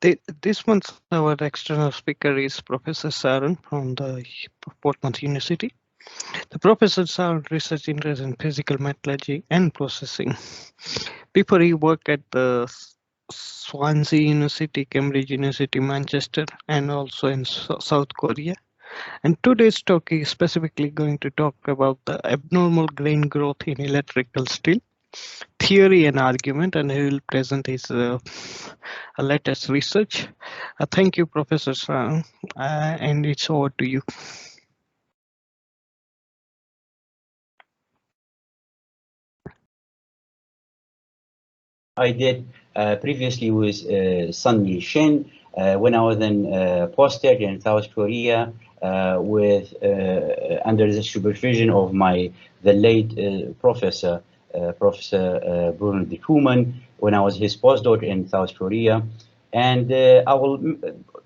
This month, our external speaker is Professor Saran from the Portsmouth University. The professor's research interest in physical metallurgy and processing. Before he worked at the Swansea University, Cambridge University, Manchester, and also in South Korea. And today's talk is specifically going to talk about the abnormal grain growth in electrical steel, theory and argument, and he will present his latest research. Thank you, Professor Sang, and it's over to you. I did previously with Sunny Shin when I was in postdoc in South Korea with under the supervision of the late Professor Bruno de Koeman when I was his postdoc in South Korea, and I will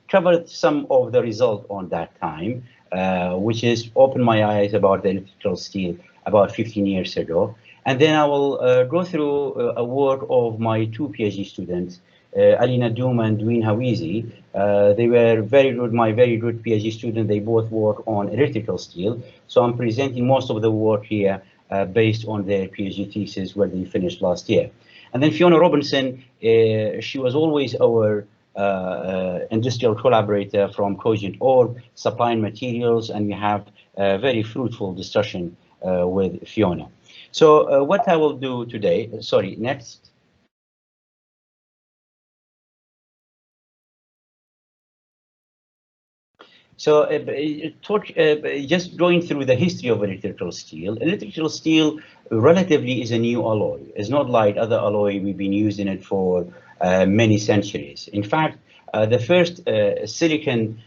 cover some of the results on that time, which is opened my eyes about the electrical steel about 15 years ago. And then I will go through a work of my two PhD students, Alina Doom and Dwayne Hawizi. They were my very good PhD student. They both work on electrical steel. So I'm presenting most of the work here based on their PhD thesis where they finished last year. And then Fiona Robinson, she was always our industrial collaborator from Cogent Orb, supplying materials, and we have a very fruitful discussion with Fiona. So what I will do today, sorry, next. So just going through the history of electrical steel. Electrical steel relatively is a new alloy. It's not like other alloy we've been using it for many centuries. In fact, the first silicon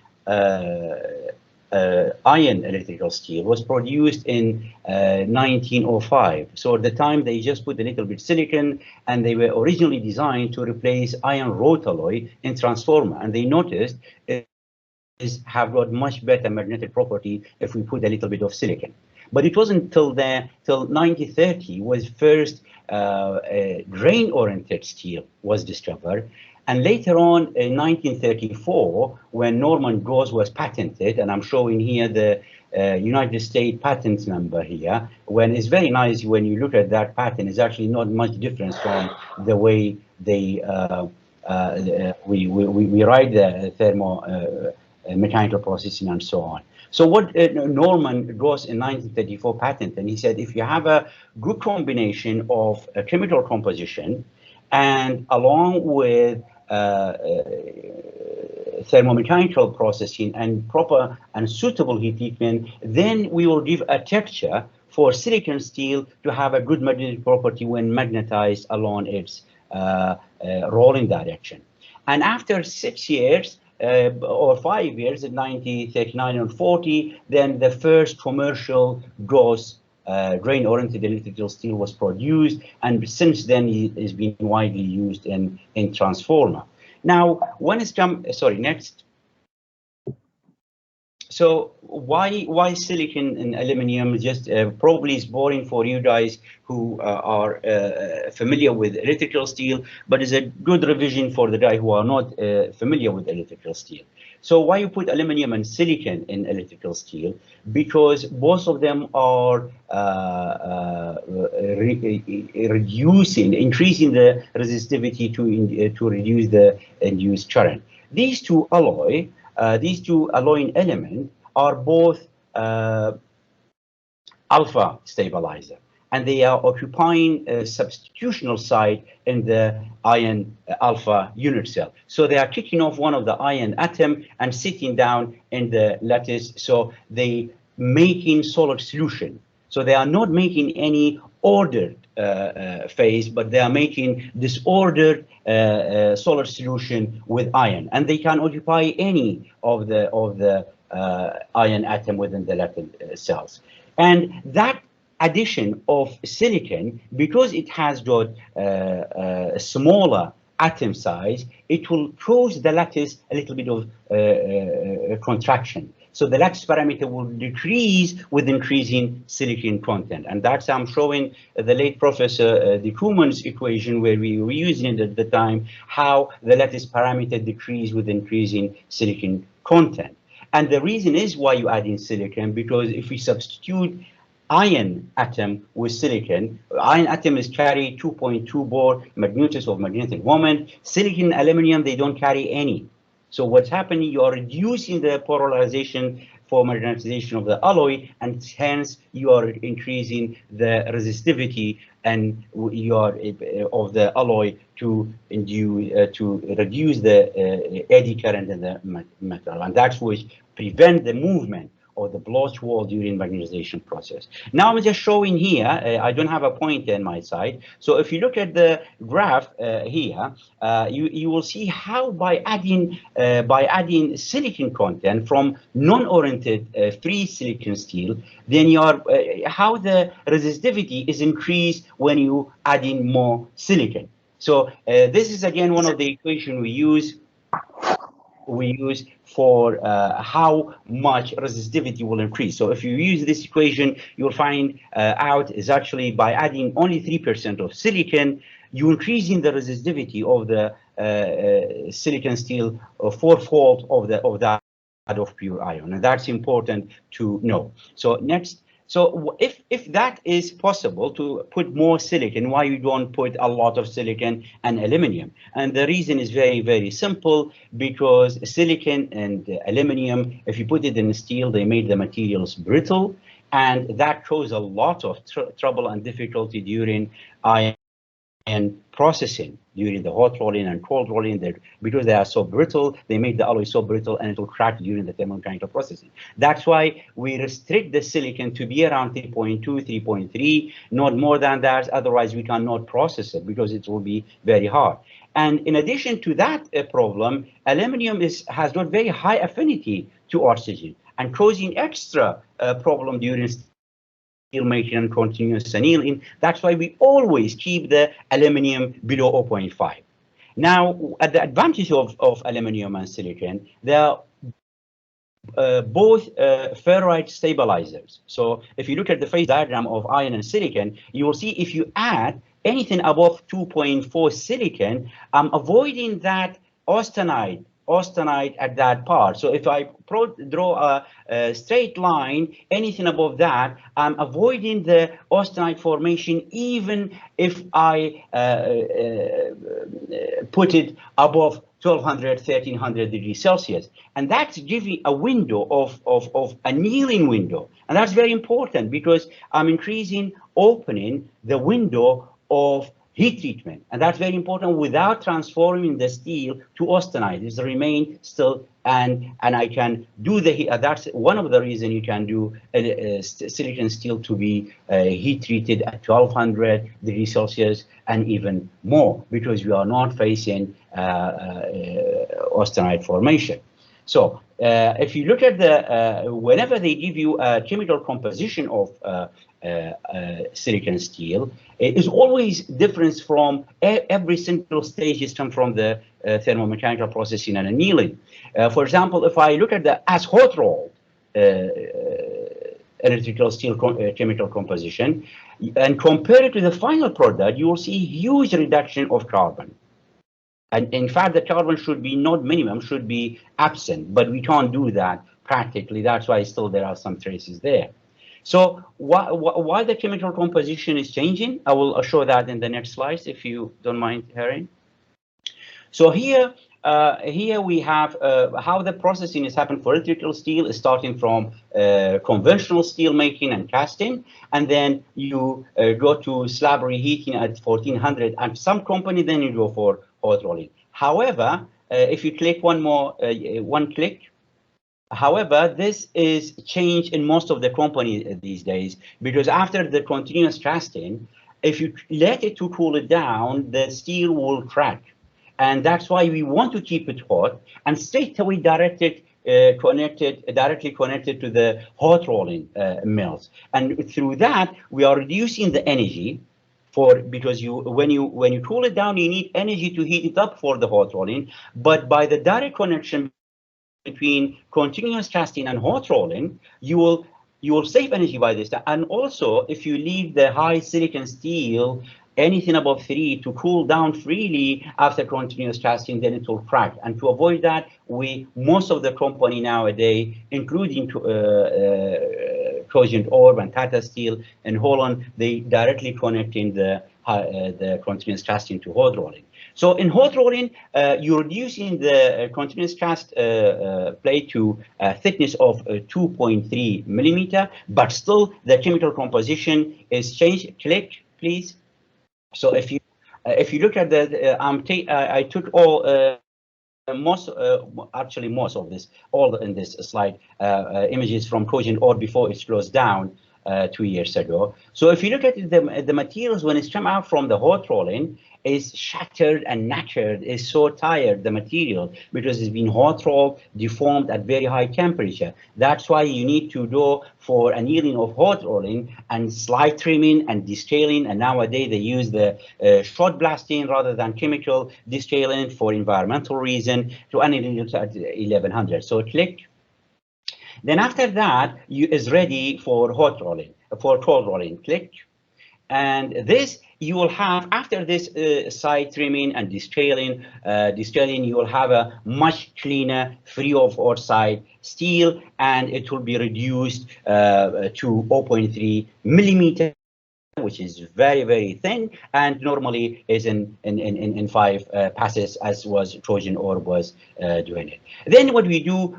iron electrical steel was produced in 1905. So at the time they just put a little bit silicon, and they were originally designed to replace iron wrought alloy in transformer. And they noticed have got much better magnetic property if we put a little bit of silicon. But it wasn't till 1930 was first grain-oriented steel was discovered. And later on, in 1934, when Norman Gauss was patented, and I'm showing here the United States patent number here, when it's very nice when you look at that patent, it's actually not much difference from the way they we write the mechanical processing and so on. So what Norman Gauss in 1934 patented, and he said, if you have a good combination of a chemical composition and along with thermomechanical processing and proper and suitable heat treatment, then we will give a texture for silicon steel to have a good magnetic property when magnetized along its rolling direction. And after 6 years, or 5 years, in 1939 and 40, then the first commercial Gauss grain-oriented electrical steel was produced, and since then it has been widely used in transformer. Now, when it's come, sorry, next. So why silicon and aluminum? Just probably is boring for you guys who are familiar with electrical steel, but is a good revision for the guy who are not familiar with electrical steel. So why you put aluminum and silicon in electrical steel? Because both of them are increasing the resistivity to reduce the induced current. These two alloying elements are both alpha stabilizer, and they are occupying a substitutional site in the iron alpha unit cell. So they are kicking off one of the iron atom and sitting down in the lattice. So they making solid solution. So they are not making any ordered phase, but they are making disordered solid solution with iron, and they can occupy any of the iron atom within the lattice cells. And that addition of silicon, because it has got a smaller atom size, it will cause the lattice a little bit of contraction. So the lattice parameter will decrease with increasing silicon content. And that's I'm showing the late Professor de Koeman's equation, where we were using it at the time, how the lattice parameter decrease with increasing silicon content. And the reason is why you add in silicon, because if we substitute iron atom with silicon, iron atom is carry 2.2 Bohr magnitudes of magnetic moment. Silicon, aluminum, they don't carry any. So what's happening, you are reducing the polarization for magnetization of the alloy, and hence you are increasing the resistivity and you are of the alloy to reduce the eddy current in the metal, and that's what prevent the movement or the Bloch wall during magnetization process. Now I'm just showing here, I don't have a pointer on my side. So if you look at the graph here, you will see how by adding silicon content from non-oriented free silicon steel, then your how the resistivity is increased when you add in more silicon. So this is again one of the equations we use for how much resistivity will increase. So if you use this equation, you'll find out is actually by adding only 3% of silicon, you're increasing the resistivity of the silicon steel fourfold of that of pure iron, and that's important to know. So next. So if that is possible to put more silicon, why you don't put a lot of silicon and aluminum? And the reason is very, very simple, because silicon and aluminum, if you put it in steel, they made the materials brittle, and that caused a lot of trouble and difficulty during iron processing, during the hot rolling and cold rolling, because they are so brittle, they make the alloy so brittle and it will crack during the thermomechanical processing. That's why we restrict the silicon to be around 3.2, 3.3, not more than that. Otherwise, we cannot process it because it will be very hard. And in addition to that problem, aluminum has got very high affinity to oxygen and causing extra problem during steel making and continuous annealing. That's why we always keep the aluminum below 0.5. Now, the advantage of aluminum and silicon, they are both ferrite stabilizers. So if you look at the phase diagram of iron and silicon, you will see if you add anything above 2.4 silicon, I'm avoiding that austenite at that part. So if I draw a straight line, anything above that, I'm avoiding the austenite formation, even if I put it above 1200, 1300 degrees Celsius. And that's giving a window of annealing window. And that's very important because I'm opening the window of heat treatment. And that's very important without transforming the steel to austenite. It remain still, and I can do the heat. That's one of the reasons you can do silicon steel to be heat treated at 1200 degrees Celsius and even more, because we are not facing austenite formation. So if you look at the, whenever they give you a chemical composition of silicon steel, it is always different from every single stage is come from the thermomechanical processing and annealing. For example, if I look at the as hot rolled electrical steel chemical composition and compare it to the final product, you will see huge reduction of carbon. And in fact, the carbon should be not minimum, should be absent, but we can't do that practically. That's why still there are some traces there. So why the chemical composition is changing, I will show that in the next slides, if you don't mind, Harry. So here we have how the processing is happening for electrical steel, starting from conventional steel making and casting, and then you go to slab reheating at 1400, and some company then you go for hot rolling. However, if you click one click, however, this is changed in most of the companies these days, because after the continuous casting, if you let it to cool it down, the steel will crack. And that's why we want to keep it hot and straight away directly connected to the hot rolling mills. And through that, we are reducing the energy because when you cool it down, you need energy to heat it up for the hot rolling. But by the direct connection between continuous casting and hot rolling, you will save energy by this. And also, if you leave the high silicon steel anything above 3 to cool down freely after continuous casting, then it will crack. And to avoid that, most of the company nowadays, including Trojan Orb and Tata Steel in Holland, they directly connect in the continuous casting to hot rolling. So in hot rolling, you're reducing the continuous cast plate to a thickness of 2.3 millimeter, but still the chemical composition is changed. Click, please. So if you look at the, I took all actually most of this, all in this slide, images from Trojan Orb before it's closed down 2 years ago. So if you look at the materials when it's come out from the hot rolling, is shattered and knackered, is so tired, the material, because it's been hot rolled, deformed at very high temperature. That's why you need to go for annealing of hot rolling and slide trimming and descaling. And nowadays they use the shot blasting rather than chemical descaling for environmental reason to annealing at 1100. So click. Then after that, is ready for hot rolling, for cold rolling. Click. And this you will have, after this side trimming and descaling, you will have a much cleaner, free of oxide steel, and it will be reduced to 0.3 millimeter, which is very, very thin, and normally is in 5 passes, as was Trojan Orb was doing it. Then what we do,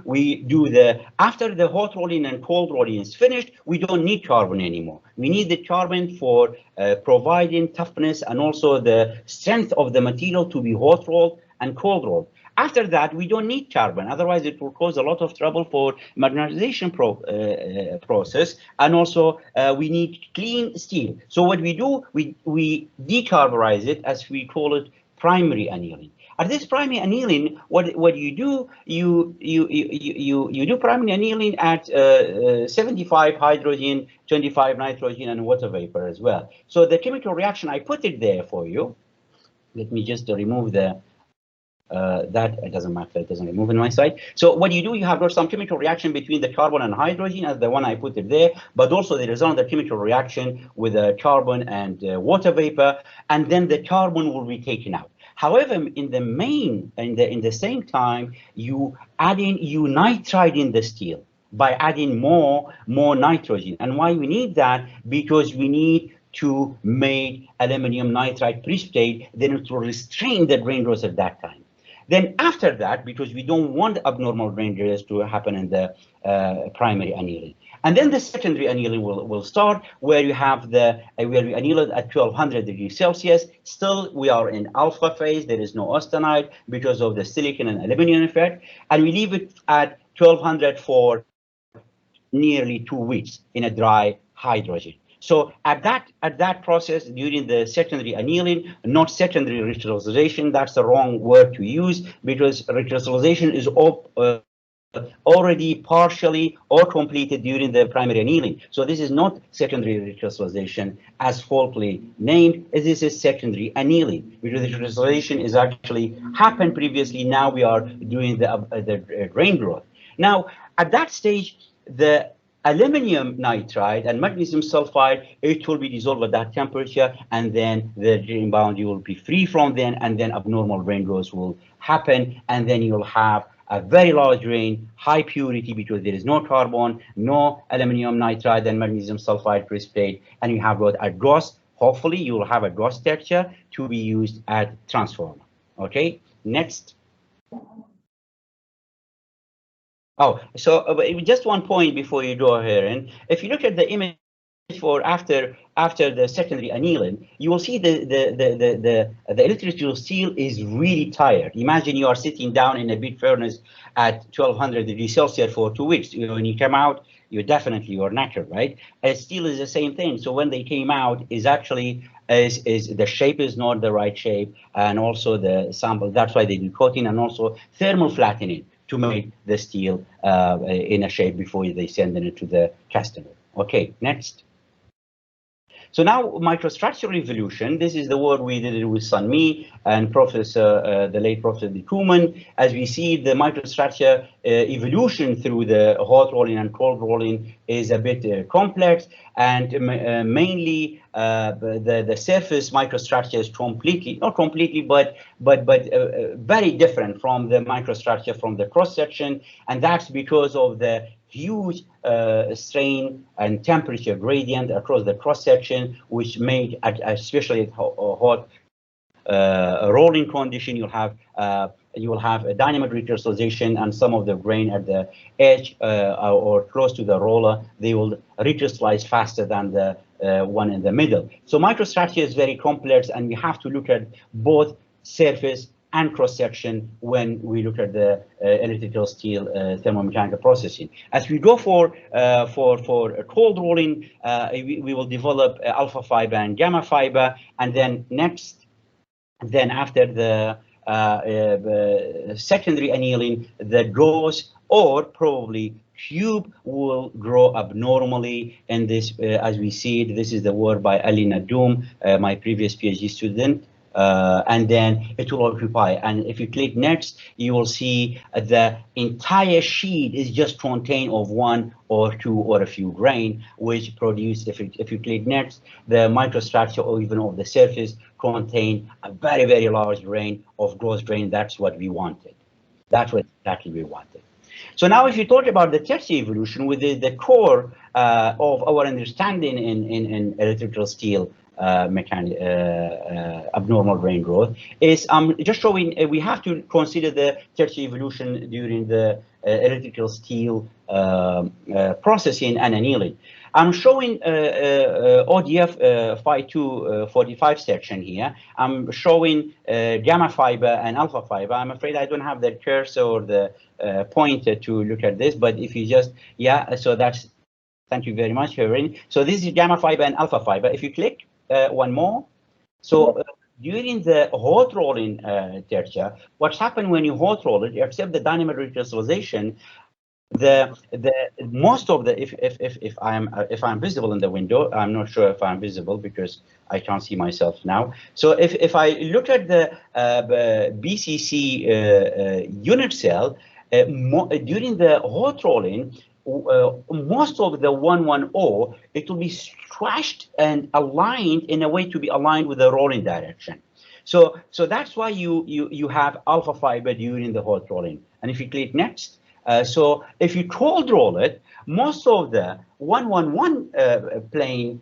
after the hot rolling and cold rolling is finished, we don't need carbon anymore. We need the carbon for providing toughness and also the strength of the material to be hot rolled and cold rolled. After that, we don't need carbon. Otherwise, it will cause a lot of trouble for magnetization process. And also, we need clean steel. So what we do, we decarbonize it, as we call it, primary annealing. At this primary annealing, what you do, you do primary annealing at 75 hydrogen, 25 nitrogen, and water vapor as well. So the chemical reaction, I put it there for you. Let me just remove the that it doesn't matter, it doesn't remove on my side. So what you do, you have got some chemical reaction between the carbon and hydrogen, as the one I put it there, but also there is another chemical reaction with the carbon and water vapor, and then the carbon will be taken out. However, in the same time, you nitride in the steel by adding more nitrogen. And why we need that? Because we need to make aluminum nitride precipitate, then it will restrain the grain growth at that time. Then after that, because we don't want abnormal grain growth to happen in the primary annealing. And then the secondary annealing will start, where you have where we anneal it at 1200 degrees Celsius. Still, we are in alpha phase. There is no austenite because of the silicon and aluminum effect. And we leave it at 1200 for nearly 2 weeks in a dry hydrogen. So at that process, during the secondary annealing, not secondary recrystallization, that's the wrong word to use, because recrystallization is already partially or completed during the primary annealing. So this is not secondary recrystallization as faultily named. This is secondary annealing, because the recrystallization is actually happened previously. Now we are doing the grain growth. Now at that stage, the aluminum nitride and magnesium sulfide, it will be dissolved at that temperature, and then the grain boundary will be free from then, and then abnormal grain growth will happen, and then you'll have a very large grain, high purity, because there is no carbon, no aluminum nitride and magnesium sulfide precipitate, and you have got a gross, hopefully you will have a gross texture to be used at transformer. Okay, next. Oh, so just one point before you go here, and if you look at the image for after the secondary annealing, you will see the electrical steel is really tired. Imagine you are sitting down in a big furnace at 1200 degrees Celsius for 2 weeks. When you come out, you're knackered, right? Steel is the same thing. So when they came out, is actually is the shape is not the right shape, and also the sample. That's why they do coating and also thermal flattening to make the steel in a shape before they send it to the customer. Okay, next. So now microstructure revolution, this is the work we did it with Sunmi and Professor, the late Professor de Koeman. As we see, the microstructure evolution through the hot rolling and cold rolling is a bit complex, and mainly the surface microstructure is completely, not completely, but very different from the microstructure from the cross section, and that's because of the huge strain and temperature gradient across the cross section, which made, especially at hot rolling condition, you will have a dynamic recrystallization, and some of the grain at the edge or close to the roller, they will recrystallize faster than the one in the middle. So microstructure is very complex, and we have to look at both surface and cross-section when we look at the electrical steel thermomechanical processing. As we go for cold rolling, we will develop alpha fiber and gamma fiber, and then after the secondary annealing, the gauze or probably cube will grow abnormally. And this, as we see it, this is the work by Ali Nadoum, my previous PhD student. And then it will occupy. And if you click next, you will see the entire sheet is just contained of one or two or a few grain, which produce, if you click next, the microstructure or even of the surface contain a very, very large grain of gross grain. That's what we wanted. That's what exactly we wanted. So now if you talk about the tertiary evolution, with the core of our understanding in electrical steel abnormal grain growth is just showing we have to consider the tertiary evolution during the electrical steel processing and annealing. I'm showing ODF 5245 section here. I'm showing gamma fiber and alpha fiber. I'm afraid I don't have the cursor or the pointer to look at this, but if you just, yeah, so that's, thank you very much, Herin. So this is gamma fiber and alpha fiber. If you click one more, so during the hot rolling tertia, what's happened when you hot roll it, except the dynamic recrystallization, the most of the if I'm visible in the window, I'm not sure if I'm visible because I can't see myself now. So if I look at the BCC unit cell during the hot rolling, most of the 110, it will be stretched and aligned in a way to be aligned with the rolling direction. So that's why you have alpha fiber during the hot rolling. And if you click next, so if you cold roll it, most of the 111 plane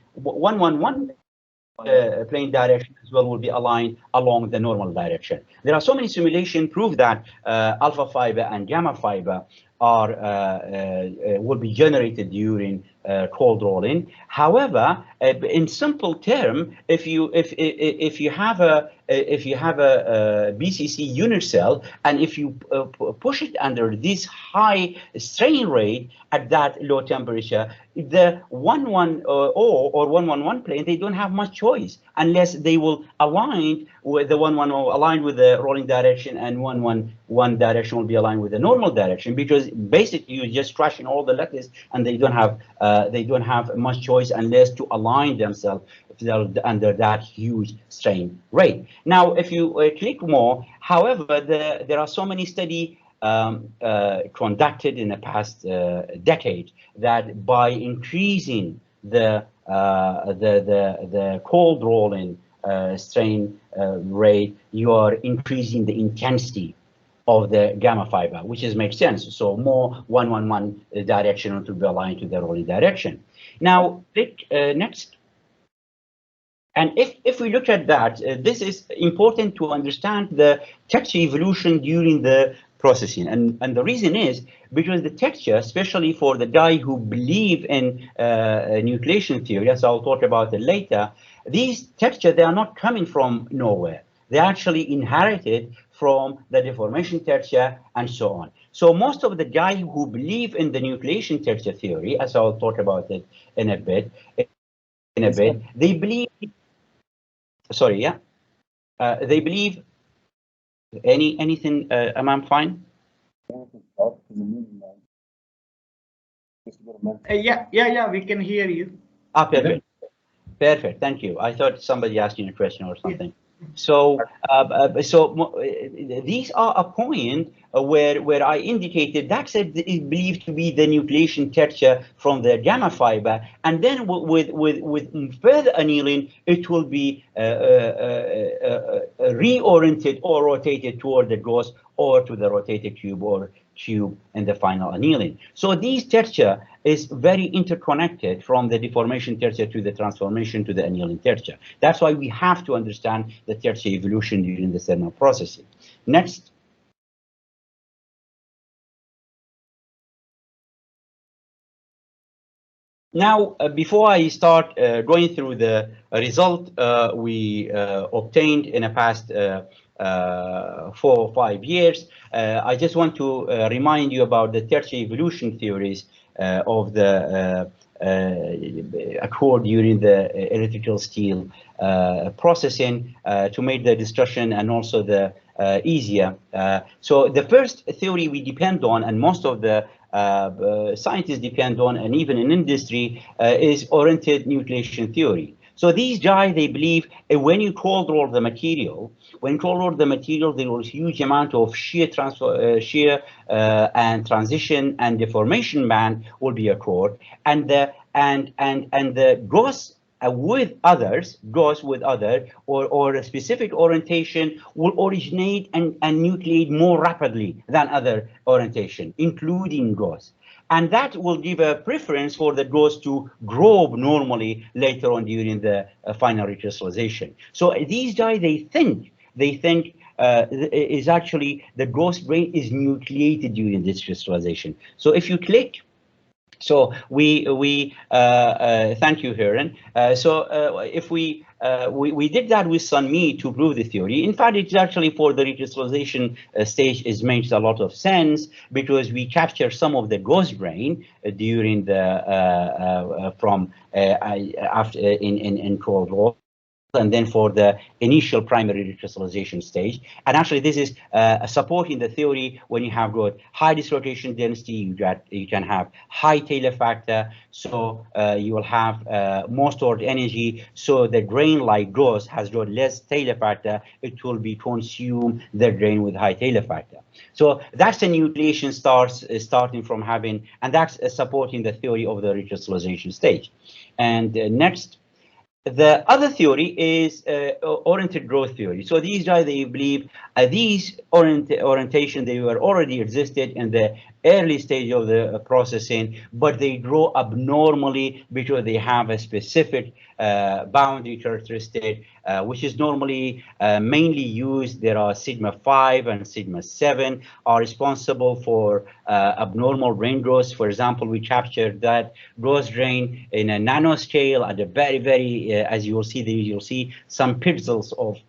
plane direction as well will be aligned along the normal direction. There are so many simulations prove that alpha fiber and gamma fiber are will be generated during cold rolling. However, in simple term, if you have a BCC unit cell, and if you push it under this high strain rate at that low temperature, the 110 or 111 plane, they don't have much choice unless they will align with the 110 aligned with the rolling direction, and 111 direction will be aligned with the normal direction, because basically you're just crashing all the lattice, and they don't have much choice unless to align themselves under that huge strain rate. Now, if you click more, however, there are so many studies conducted in the past decade that by increasing the cold rolling strain rate, you are increasing the intensity of the gamma fiber, which makes sense. So more 111 direction to be aligned to the rolling direction. Now, click next. And if we look at that, this is important to understand the texture evolution during the processing. And the reason is because the texture, especially for the guy who believe in nucleation theory, as I'll talk about it later, these texture, they are not coming from nowhere. They actually inherited from the deformation texture and so on. So most of the guys who believe in the nucleation texture theory, as I'll talk about it in a bit, they believe, sorry, yeah, they believe anything, am I fine? Yeah, we can hear you. Perfect. Perfect. Thank you. I thought somebody asking a question or something. So, these are a point where I indicated that's is believed to be the nucleation texture from the gamma fiber, and then with further annealing, it will be reoriented or rotated toward the gauze or to the rotated tube or tube in the final annealing. So these texture is very interconnected from the deformation texture to the transformation to the annealing texture. That's why we have to understand the texture evolution during the thermal processing. Next. Now, before I start going through the result we obtained in the past 4 or 5 years, I just want to remind you about the tertiary evolution theories of the occurred during the electrical steel processing to make the discussion and also the easier. So the first theory we depend on, and most of the scientists depend on, and even in industry, is oriented nucleation theory. So these guys, they believe when you cold roll the material, there was huge amount of shear transfer, and transition and deformation band will be occurred, and the gauze with others, or a specific orientation will originate and nucleate more rapidly than other orientation, including gauze. And that will give a preference for the gauze to grow normally later on during the final recrystallization. So these guys, they think is actually the gauze grain is nucleated during this crystallization. So if you click. So we thank you, Hiran. If we did that with Sunmi to prove the theory. In fact, it's actually for the recrystallization stage. It makes a lot of sense because we capture some of the gauze grain during the from after in cold roll, and then for the initial primary recrystallization stage. And actually, this is supporting the theory. When you have got high dislocation density, you can have high Taylor factor, so you will have more stored energy. So the grain like gauze has got less Taylor factor. It will be consume the grain with high Taylor factor. So that's the nucleation starting from having, and that's supporting the theory of the recrystallization stage. And next. The other theory is oriented growth theory. So these guys, they believe these orientation, they were already existed in the early stage of the processing, but they grow abnormally because they have a specific boundary characteristic, which is normally mainly used. There are sigma 5 and sigma 7 are responsible for abnormal grain growth. For example, we captured that growth grain in a nanoscale at a very, very, as you will see, you'll see some pixels of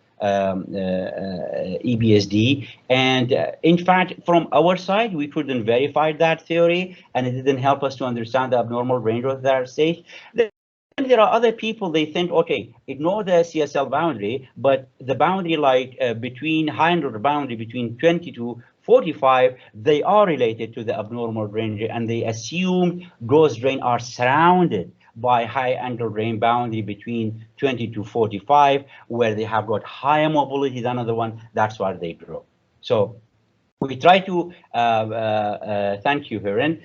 EBSD. And in fact, from our side, we couldn't verify that theory, and it didn't help us to understand the abnormal grain growth at that stage. There are other people, they think, okay, ignore the CSL boundary, but the boundary like between high and boundary between 20 to 45, they are related to the abnormal grain, and they assume gauze grain are surrounded by high angle grain boundary between 20 to 45, where they have got higher mobility than other one. That's why they grow. So we try to thank you, Hiran.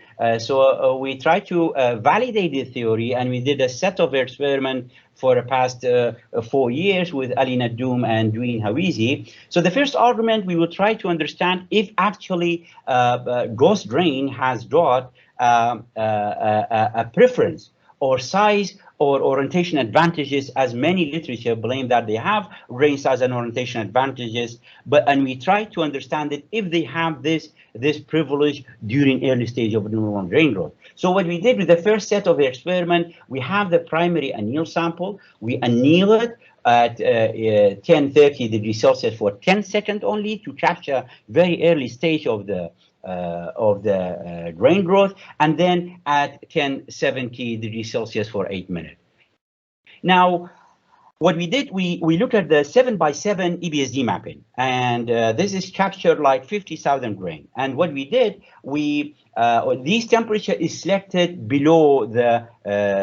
We try to validate the theory, and we did a set of experiments for the past 4 years with Ali Nadoum and Dwayne Hawizi. So the first argument, we will try to understand if actually gauze grain has got a preference or size or orientation advantages, as many literature blame that they have grain size and orientation advantages, and we try to understand it if they have this privilege during early stage of neuron grain growth. So what we did with the first set of the experiment, we have the primary anneal sample. We anneal it at 1030 degrees Celsius for 10 seconds only to capture very early stage of the grain growth, and then at 1070 degrees Celsius for 8 minutes. Now, what we did, we looked at the 7x7 EBSD mapping, and this is captured like 50,000 grain. And what we did, this temperature is selected below the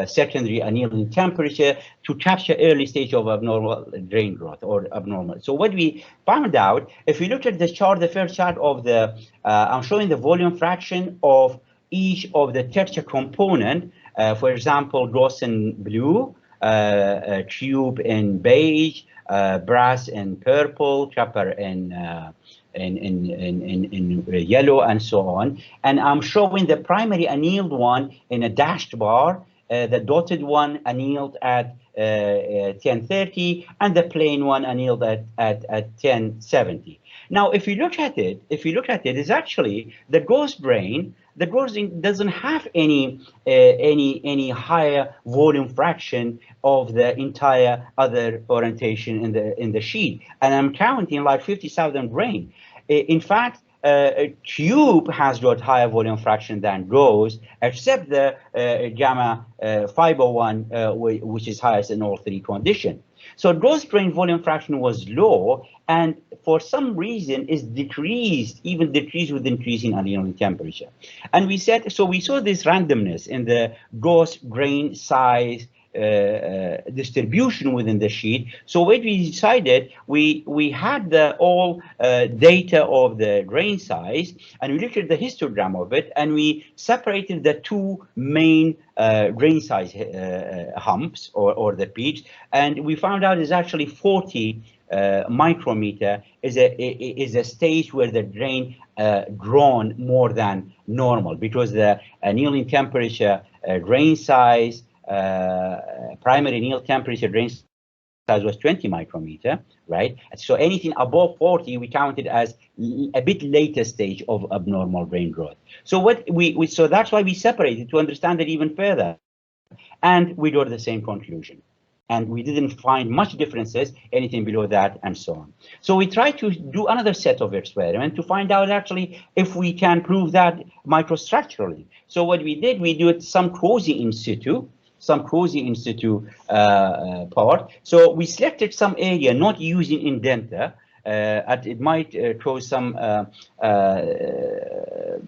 secondary annealing temperature to capture early stage of abnormal grain growth or abnormal. So what we found out, if we look at the chart, the first chart of the, I'm showing the volume fraction of each of the texture component. For example, gloss in blue, tube in beige, brass in purple, copper in yellow, and so on. And I'm showing the primary annealed one in a dashed bar, the dotted one annealed at 1030, and the plain one annealed at 1070. Now, if you look at it, it's actually the ghost grain. The ghost grain doesn't have any higher volume fraction of the entire other orientation in the sheet, and I'm counting like 50,000 grain. In fact, a tube has got higher volume fraction than ghost, except the gamma 501, which is highest in all three conditions. So ghost grain volume fraction was low, and for some reason is decreased, even decreased with increasing annealing temperature. And we said, so we saw this randomness in the ghost grain size distribution within the sheet. So what we decided, we had the all data of the grain size, and we looked at the histogram of it, and we separated the two main grain size humps or the peaks, and we found out is actually 40 micrometer is a stage where the grain grown more than normal, because the annealing temperature, grain size, primary anneal temperature, grain size was 20 micrometer, right? So anything above 40 we counted as a bit later stage of abnormal grain growth. So what so that's why we separated, to understand it even further, and we got the same conclusion. And we didn't find much differences, anything below that, and so on. So we tried to do another set of experiments to find out actually if we can prove that microstructurally. So what we did, we did some quasi in situ, part. So we selected some area not using indenter. It might cause some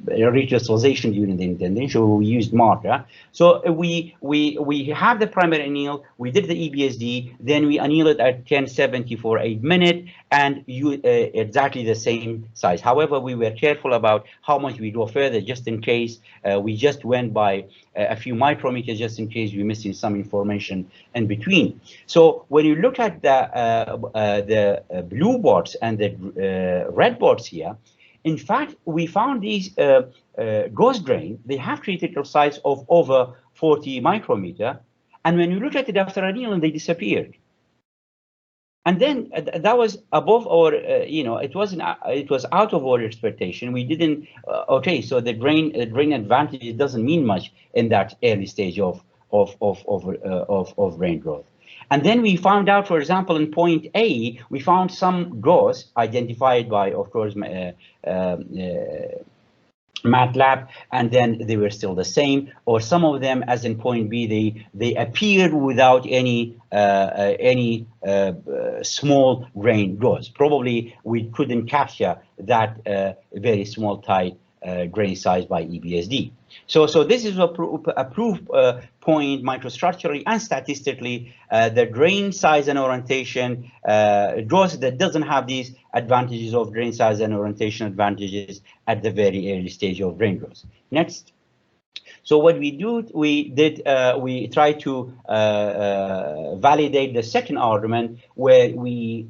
recrystallization during the indentation, so we used marker. So we have the primary anneal, we did the EBSD, then we anneal it at 1070 for 8 minutes, and exactly the same size. However, we were careful about how much we go further, just in case we just went by a few micrometers, just in case we're missing some information in between. So when you look at the blue box and the red box here, in fact, we found these ghost grain, they have critical size of over 40 micrometer. And when you look at it after annealing, they disappeared. And then that was above our, it was out of our expectation. We didn't, okay, so the grain advantage, it doesn't mean much in that early stage of grain growth. And then we found out, for example, in point A, we found some ghosts identified by, of course, MATLAB, and then they were still the same, or some of them, as in point B, they appeared without any small grain growth. Probably we couldn't capture that very small tight grain size by EBSD. So this is a proof point microstructurally and statistically, the grain size and orientation growth that doesn't have these advantages of grain size and orientation advantages at the very early stage of grain growth. Next. So what we tried to validate the second argument, where we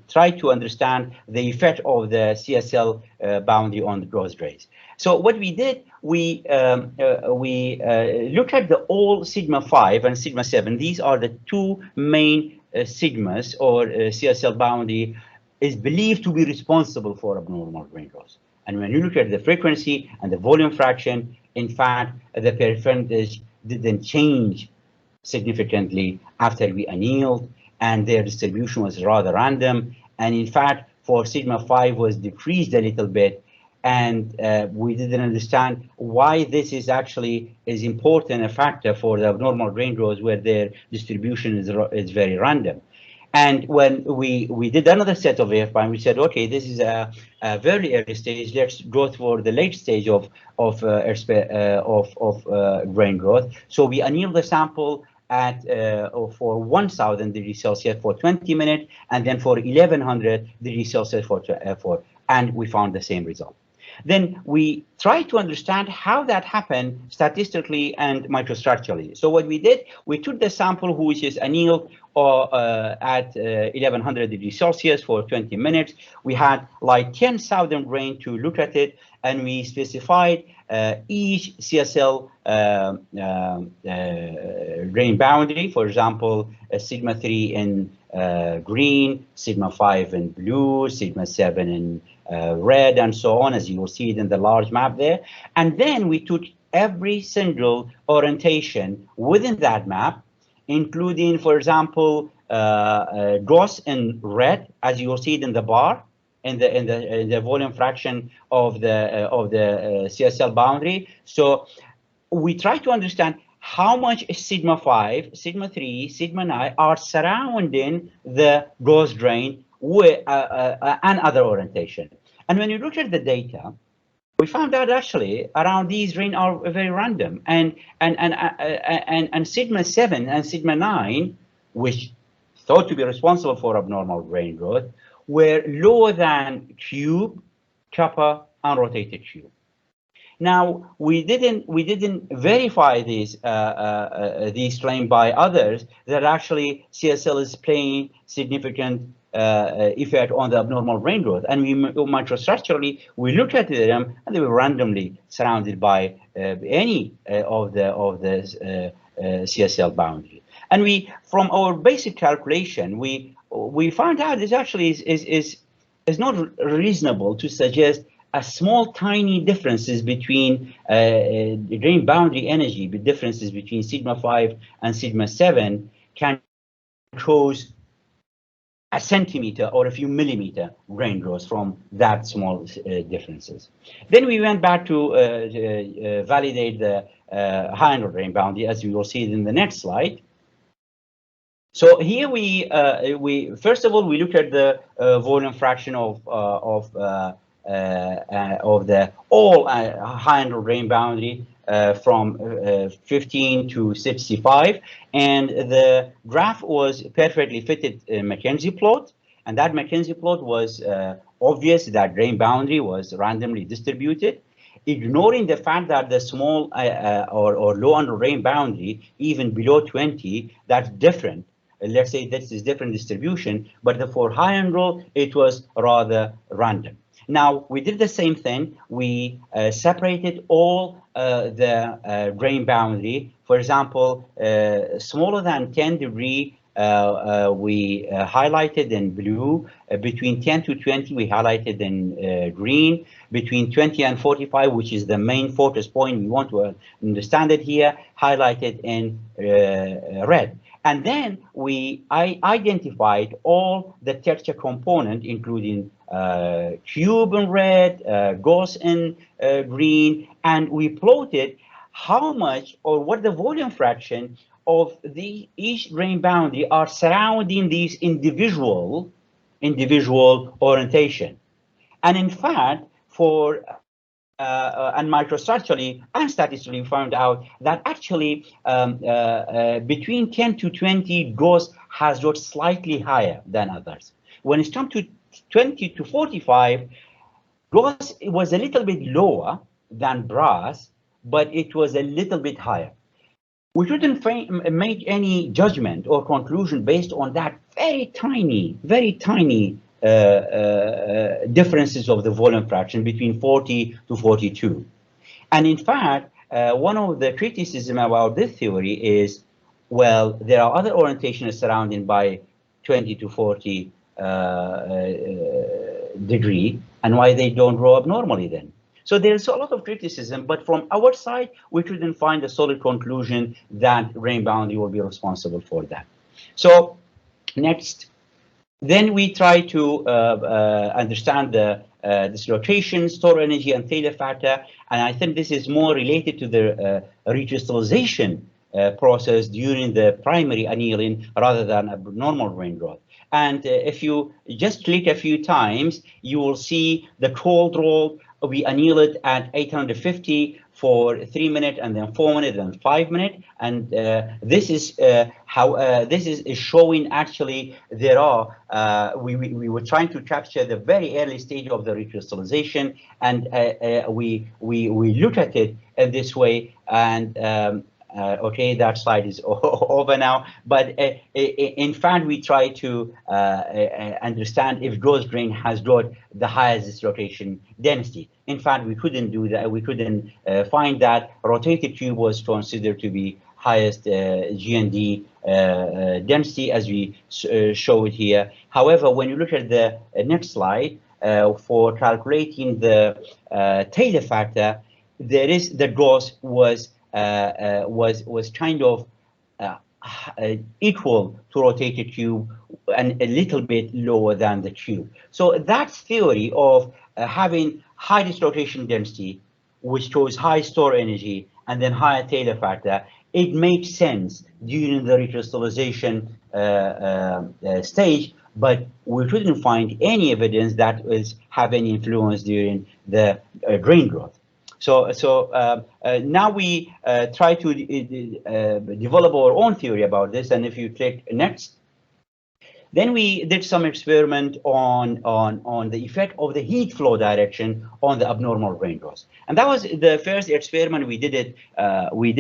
try to understand the effect of the CSL boundary on the growth rates. So what we did, we looked at the all sigma 5 and sigma 7. These are the two main sigmas, or CSL boundary is believed to be responsible for abnormal grain growth. And when you look at the frequency and the volume fraction, in fact, the percentage didn't change significantly after we annealed, and their distribution was rather random. And in fact, for sigma 5 was decreased a little bit, and we didn't understand why this is important a factor for the abnormal grain growth, where their distribution is very random. And when we did another set of AFP, we said, okay, this is a very early stage. Let's go for the late stage of grain growth. So we anneal the sample at for 1,000 degrees Celsius for 20 minutes, and then for 1,100 degrees Celsius and we found the same result. Then we try to understand how that happened statistically and microstructurally. So what we did, we took the sample which is annealed at 1,100 degrees Celsius for 20 minutes. We had like 10,000 grain to look at it, and we specified each CSL grain boundary. For example, sigma 3 in green, sigma 5 in blue, sigma 7 in red, and so on, as you will see it in the large map there. And then we took every single orientation within that map, including, for example, GOS in red, as you will see it in the bar, in the volume fraction of the CSL boundary. So we try to understand how much sigma 5, sigma 3, sigma 9 are surrounding the GOS drain with and other orientation. And when you look at the data, we found out actually around these drains are very random, and sigma 7 and sigma 9, which thought to be responsible for abnormal grain growth, were lower than cube, kappa, and rotated cube. Now we didn't verify these claims by others that actually CSL is playing significant effect on the abnormal grain growth, and we microstructurally we looked at them, and they were randomly surrounded by any of the CSL boundary. And we, from our basic calculation, we found out this actually is not reasonable to suggest a small, tiny differences between the grain boundary energy, the differences between sigma 5 and sigma 7 can cause a centimeter or a few millimeter grain growth from that small differences. Then we went back to validate the high-angle grain boundary, as you will see it in the next slide. So here we first of all we look at the volume fraction of the all high-angle grain boundary from 15 to 65, and the graph was perfectly fitted Mackenzie plot, and that Mackenzie plot was obvious that grain boundary was randomly distributed, ignoring the fact that the small or low angle grain boundary, even below 20, that's different. Let's say this is different distribution, but for high angle, it was rather random. Now, we did the same thing. We separated all the grain boundary. For example, smaller than 10 degree, we highlighted in blue. Between 10 to 20, we highlighted in green. Between 20 and 45, which is the main focus point, we want to understand it here, highlighted in red. And then I identified all the texture component, including cube in red, GOS in green, and we plotted how much or what the volume fraction of each grain boundary are surrounding these individual orientation. And in fact, for and microstructurally and statistically found out that actually between 10 to 20, GOS has got slightly higher than others. When it's come to 20 to 45, GOS was a little bit lower than brass, but it was a little bit higher. We shouldn't make any judgment or conclusion based on that very tiny differences of the volume fraction between 40 to 42. And in fact, one of the criticism about this theory is, well, there are other orientations surrounded by 20 to 40 degree, and why they don't grow up normally then. So there's a lot of criticism, but from our side, we couldn't find a solid conclusion that grain boundary will be responsible for that. So next. Then we try to understand the dislocation, store energy, and failure factor. And I think this is more related to the recrystallization process during the primary annealing rather than abnormal grain growth. And if you just click a few times, you will see the cold roll. We anneal it at 850 for 3 minutes, and then 4 minutes, and 5 minutes. And this is how this is showing actually there are we were trying to capture the very early stage of the recrystallization, and we look at it in this way. And okay, that slide is over now. But in fact, we try to understand if gross grain has got the highest dislocation density. In fact, we couldn't do that. We couldn't find that. Rotated tube was considered to be highest GND density, as we show it here. However, when you look at the next slide, for calculating the Taylor factor, the gross was kind of equal to rotated tube and a little bit lower than the tube. So that theory of having high dislocation density, which shows high store energy, and then higher Taylor factor, it makes sense during the recrystallization stage, but we couldn't find any evidence that is have any influence during the grain growth. So now we try to develop our own theory about this. And if you click next, then we did some experiment on the effect of the heat flow direction on the abnormal grain growth. And that was the first experiment we did it. We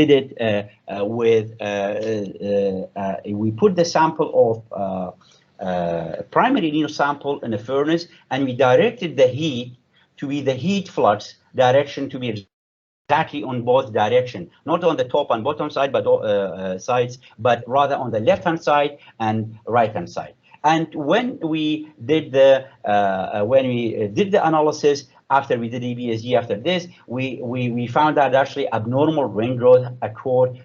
put the sample of primary anneal sample in a furnace, and we directed the heat to be the heat flux direction to be exactly on both direction, not on the top and bottom side, but sides, but rather on the left-hand side and right-hand side. And when we did the analysis after we did EBSG after this, we found that actually abnormal grain growth occurred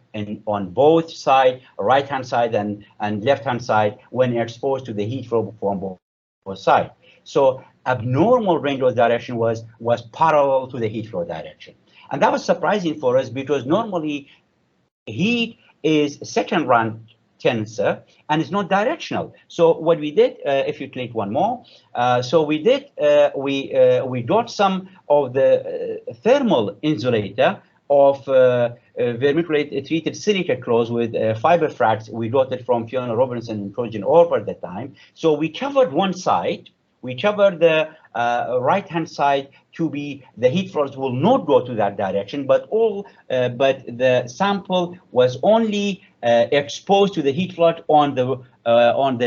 on both sides, right-hand side and left-hand side, when exposed to the heat flow from both sides. So abnormal grain growth direction was parallel to the heat flow direction. And that was surprising for us, because normally heat is second rank tensor and it's not directional. So what we did, if you click one more, so we did, we got some of the thermal insulator of vermiculite treated silica cloth with fiber fracts. We got it from Fiona Robinson and Trojan Orb at the time. So we covered one side. We covered the right-hand side to be the heat flux will not go to that direction, but the sample was only exposed to the heat flux on the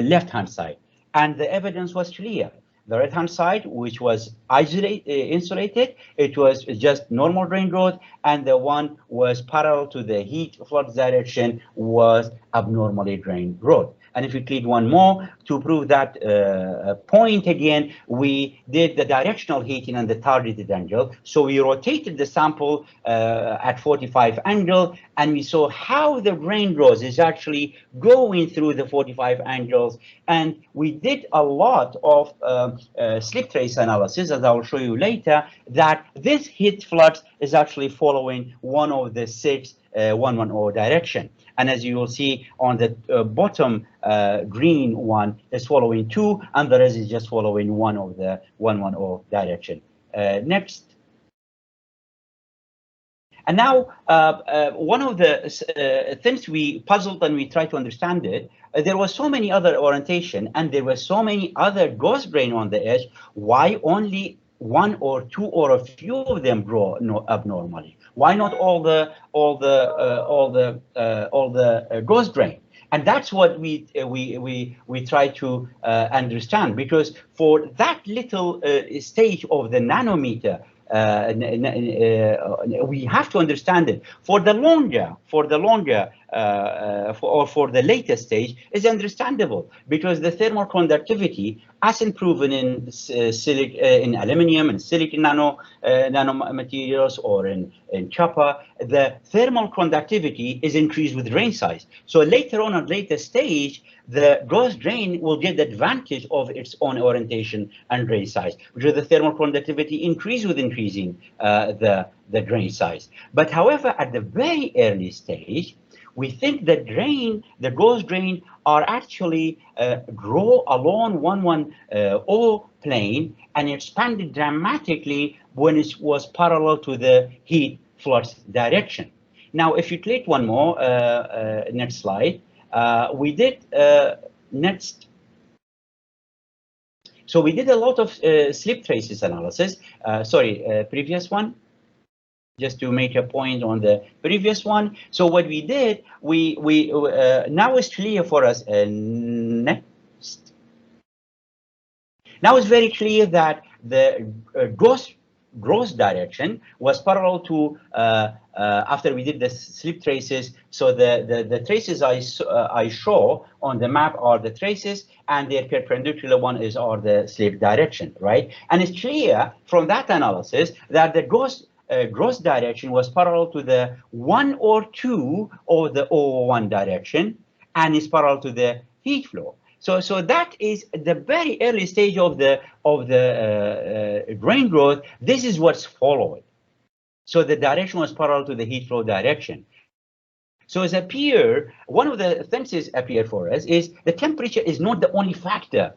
left-hand side, and the evidence was clear. The right-hand side, which was insulated, it was just normal grain growth, and the one was parallel to the heat flux direction was abnormally grain growth. And if you click one more to prove that point again, we did the directional heating and the targeted angle. So we rotated the sample at 45 angle, and we saw how the grain growth is actually going through the 45 angles. And we did a lot of slip trace analysis, as I will show you later, that this heat flux is actually following one of the 6 110 direction. And as you will see on the bottom green one is following 2, and the rest is just following one of the 110 direction. Next. And now one of the things we puzzled and we tried to understand it, there was so many other orientation and there were so many other ghost grain on the edge. Why only 1 or 2 or a few of them grow abnormally? Why not all the ghost grain? And that's what we try to understand, because for that little stage of the nanometer, we have to understand it. For the later stage is understandable, because the thermal conductivity as in proven in aluminium and silicon nanomaterials or in copper, the thermal conductivity is increased with grain size. So later on, at later stage, the gauze grain will get the advantage of its own orientation and grain size, which is the thermal conductivity increase with increasing the grain size. But however, at the very early stage, we think that the gauze grain are actually grow along 110 plane and expanded dramatically when it was parallel to the heat flux direction. Now, if you click one more, next slide, we did next. So we did a lot of slip traces analysis. Previous one. Just to make a point on the previous one. So what we did, now it's clear for us. Next. Now it's very clear that the gross direction was parallel to after we did the slip traces. So the traces I show on the map are the traces, and their perpendicular one are the slip direction, right? And it's clear from that analysis that the gross direction was parallel to the 1 or 2 of the 001 direction, and is parallel to the heat flow. So that is the very early stage of the grain growth. This is what's followed. So the direction was parallel to the heat flow direction. So it's appear, one of the things is appear for us is the temperature is not the only factor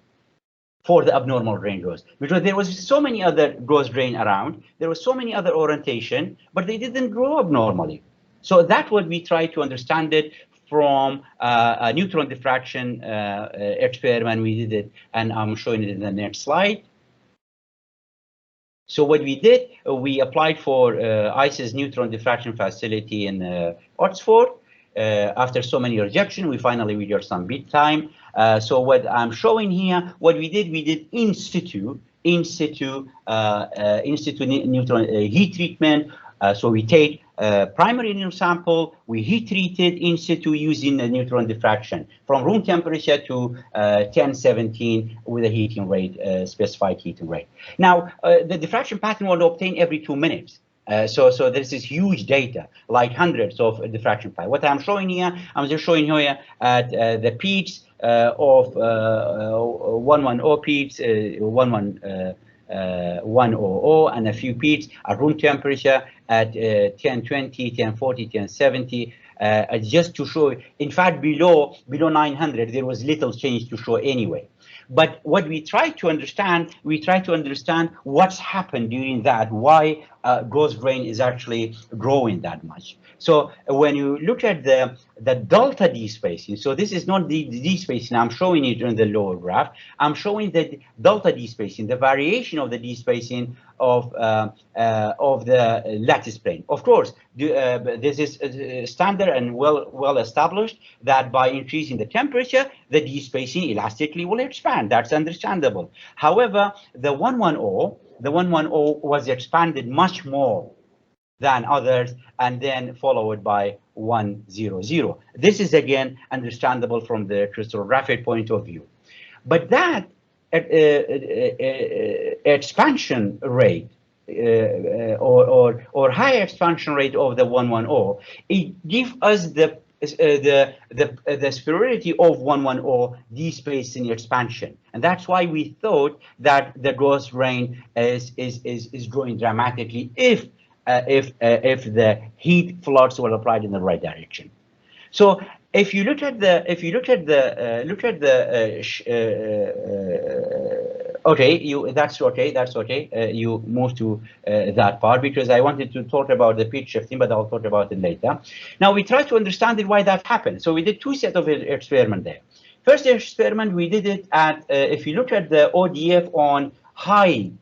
for the abnormal grain growth, because there was so many other growth grain around, there was so many other orientation, but they didn't grow abnormally. So that's what we try to understand it from a neutron diffraction experiment we did it, and I'm showing it in the next slide. So what we did, we applied for ICE's neutron diffraction facility in Oxford. After so many rejection, we got some bid time. So what I'm showing here, what we did in situ neutron heat treatment. So we take primary neutron sample, we heat treat it in situ using the neutron diffraction from room temperature to 1017 with a heating rate, specified heating rate. Now, the diffraction pattern was obtained every 2 minutes. So this is huge data, like hundreds of diffraction patterns. What I'm showing here, I'm just showing here at the peaks of 110 peaks, 100, and a few peaks at room temperature at 1020, 1040, 1070. Just to show, in fact, below 900, there was little change to show anyway. But what we try to understand, what's happened during that, why growth grain is actually growing that much. So when you look at the delta D spacing, so this is not the D spacing, I'm showing it in the lower graph. I'm showing the delta D spacing, the variation of the D spacing of the lattice plane. Of course, this is standard and well established that by increasing the temperature, the D spacing elastically will expand. That's understandable. However, the 110 was expanded much more than others, and then followed by 100. This is again understandable from the crystallographic point of view. But that expansion rate or high expansion rate of the 110, it gives us the superiority of 110 D spacing expansion, and that's why we thought that the growth rate is growing dramatically if the heat flux were applied in the right direction. So if you look at the that's okay. You move to that part, because I wanted to talk about the pitch shifting, but I'll talk about it later. Now we try to understand why that happened. So we did 2 sets of experiment there. First experiment we did it at if you look at the ODF on high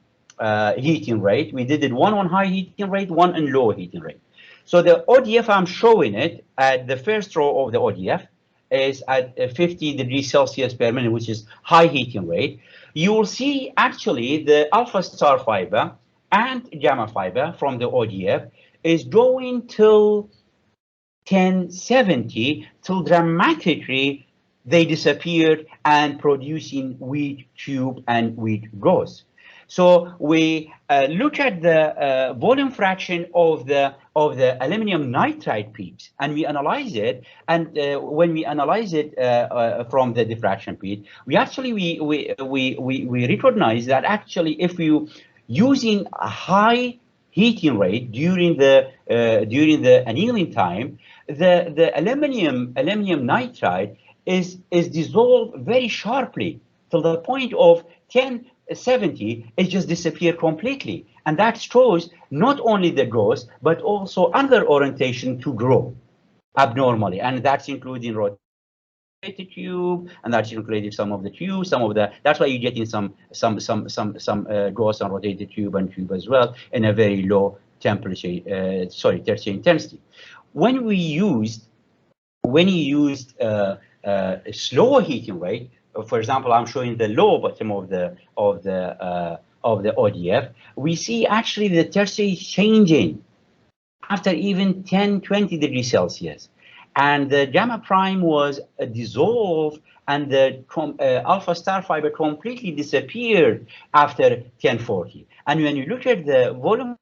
heating rate, we did it one on high heating rate, one on low heating rate. So the ODF I'm showing it at the first row of the ODF is at 50 degrees Celsius per minute, which is high heating rate. You will see actually the alpha star fiber and gamma fiber from the ODF is going till 1070 till dramatically they disappeared and producing weak tube and weak growth. So we look at the volume fraction of the aluminum nitride peaks, and we analyze it. And when we analyze it from the diffraction peak, we actually we recognize that actually if you using a high heating rate during the annealing time, the aluminum nitride is dissolved very sharply till the point of 1070, it just disappear completely. And that shows not only the growth, but also other orientation to grow abnormally. And that's including rotated tube, and that's including some of the tube, that's why you're getting some growth on rotated tube and tube as well in a very low temperature, tertiary intensity. When you used a slower heating rate, for example, I'm showing the low bottom of the ODF, we see actually the tertiary changing after even 10-20 degrees Celsius. And the gamma prime was dissolved, and the alpha star fiber completely disappeared after 1040. And when you look at the volume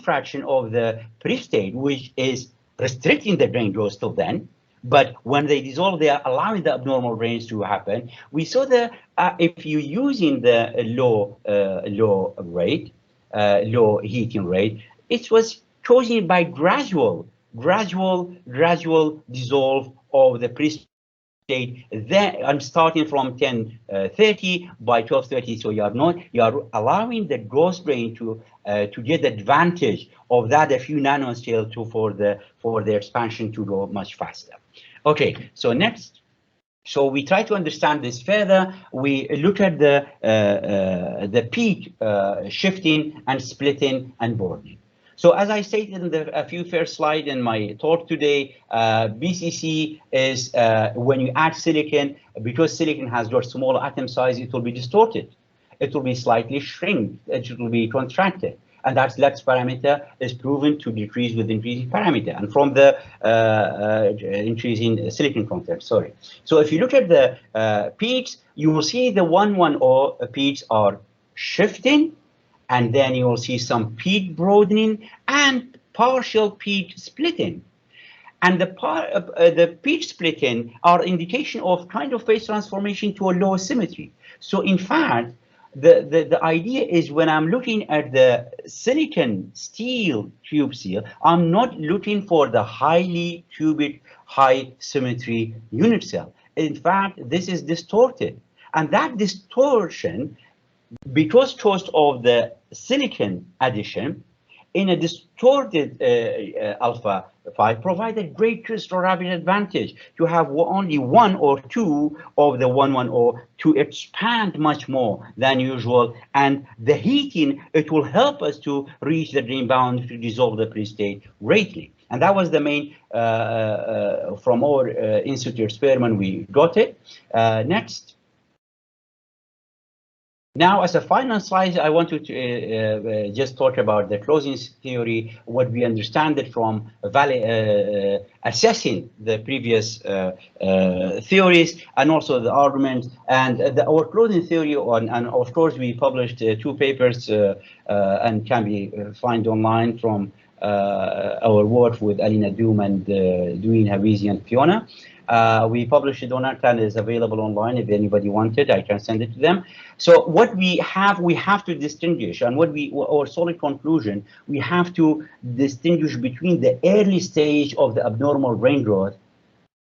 fraction of the pre-state, which is restricting the grain growth till then, but when they dissolve, they are allowing the abnormal grains to happen. We saw the if you're using the low heating rate, it was chosen by gradual dissolve of the pre-state. Then I'm starting from 1030 by 1230. So you are allowing the growth grain to get advantage of that a few nanoscale for the expansion to go much faster. Okay, so next. So we try to understand this further. We look at the peak shifting and splitting and boarding. So as I stated in a few first slide in my talk today, BCC is when you add silicon, because silicon has got smaller atom size, it will be distorted. It will be slightly shrink, it will be contracted. And that Lex parameter is proven to decrease with increasing parameter and from the increasing silicon content, sorry. So if you look at the peaks, you will see the 110 peaks are shifting, and then you will see some peak broadening and partial peak splitting. And the peak splitting are indication of kind of phase transformation to a low symmetry. So in fact, the idea is when I'm looking at the silicon steel tube seal, I'm not looking for the highly cubic, high symmetry unit cell. In fact, this is distorted. And that distortion, because of the silicon addition in a distorted alpha 5, provided great crystal rapid advantage to have only one or two of the 110 to expand much more than usual. And the heating, it will help us to reach the drain bound to dissolve the pre-state greatly. And that was the main, from our institute experiment, we got it. Next. Now, as a final slide, I want to just talk about the closing theory, what we understand it from assessing the previous theories and also the arguments. And our closing theory, and of course, we published 2 papers and can be found online from our work with Alina Doom and Duin Hawizi and Fiona. We published it on our channel, is available online. If anybody wanted, I can send it to them. So what we have to distinguish, and our solid conclusion, we have to distinguish between the early stage of the abnormal grain growth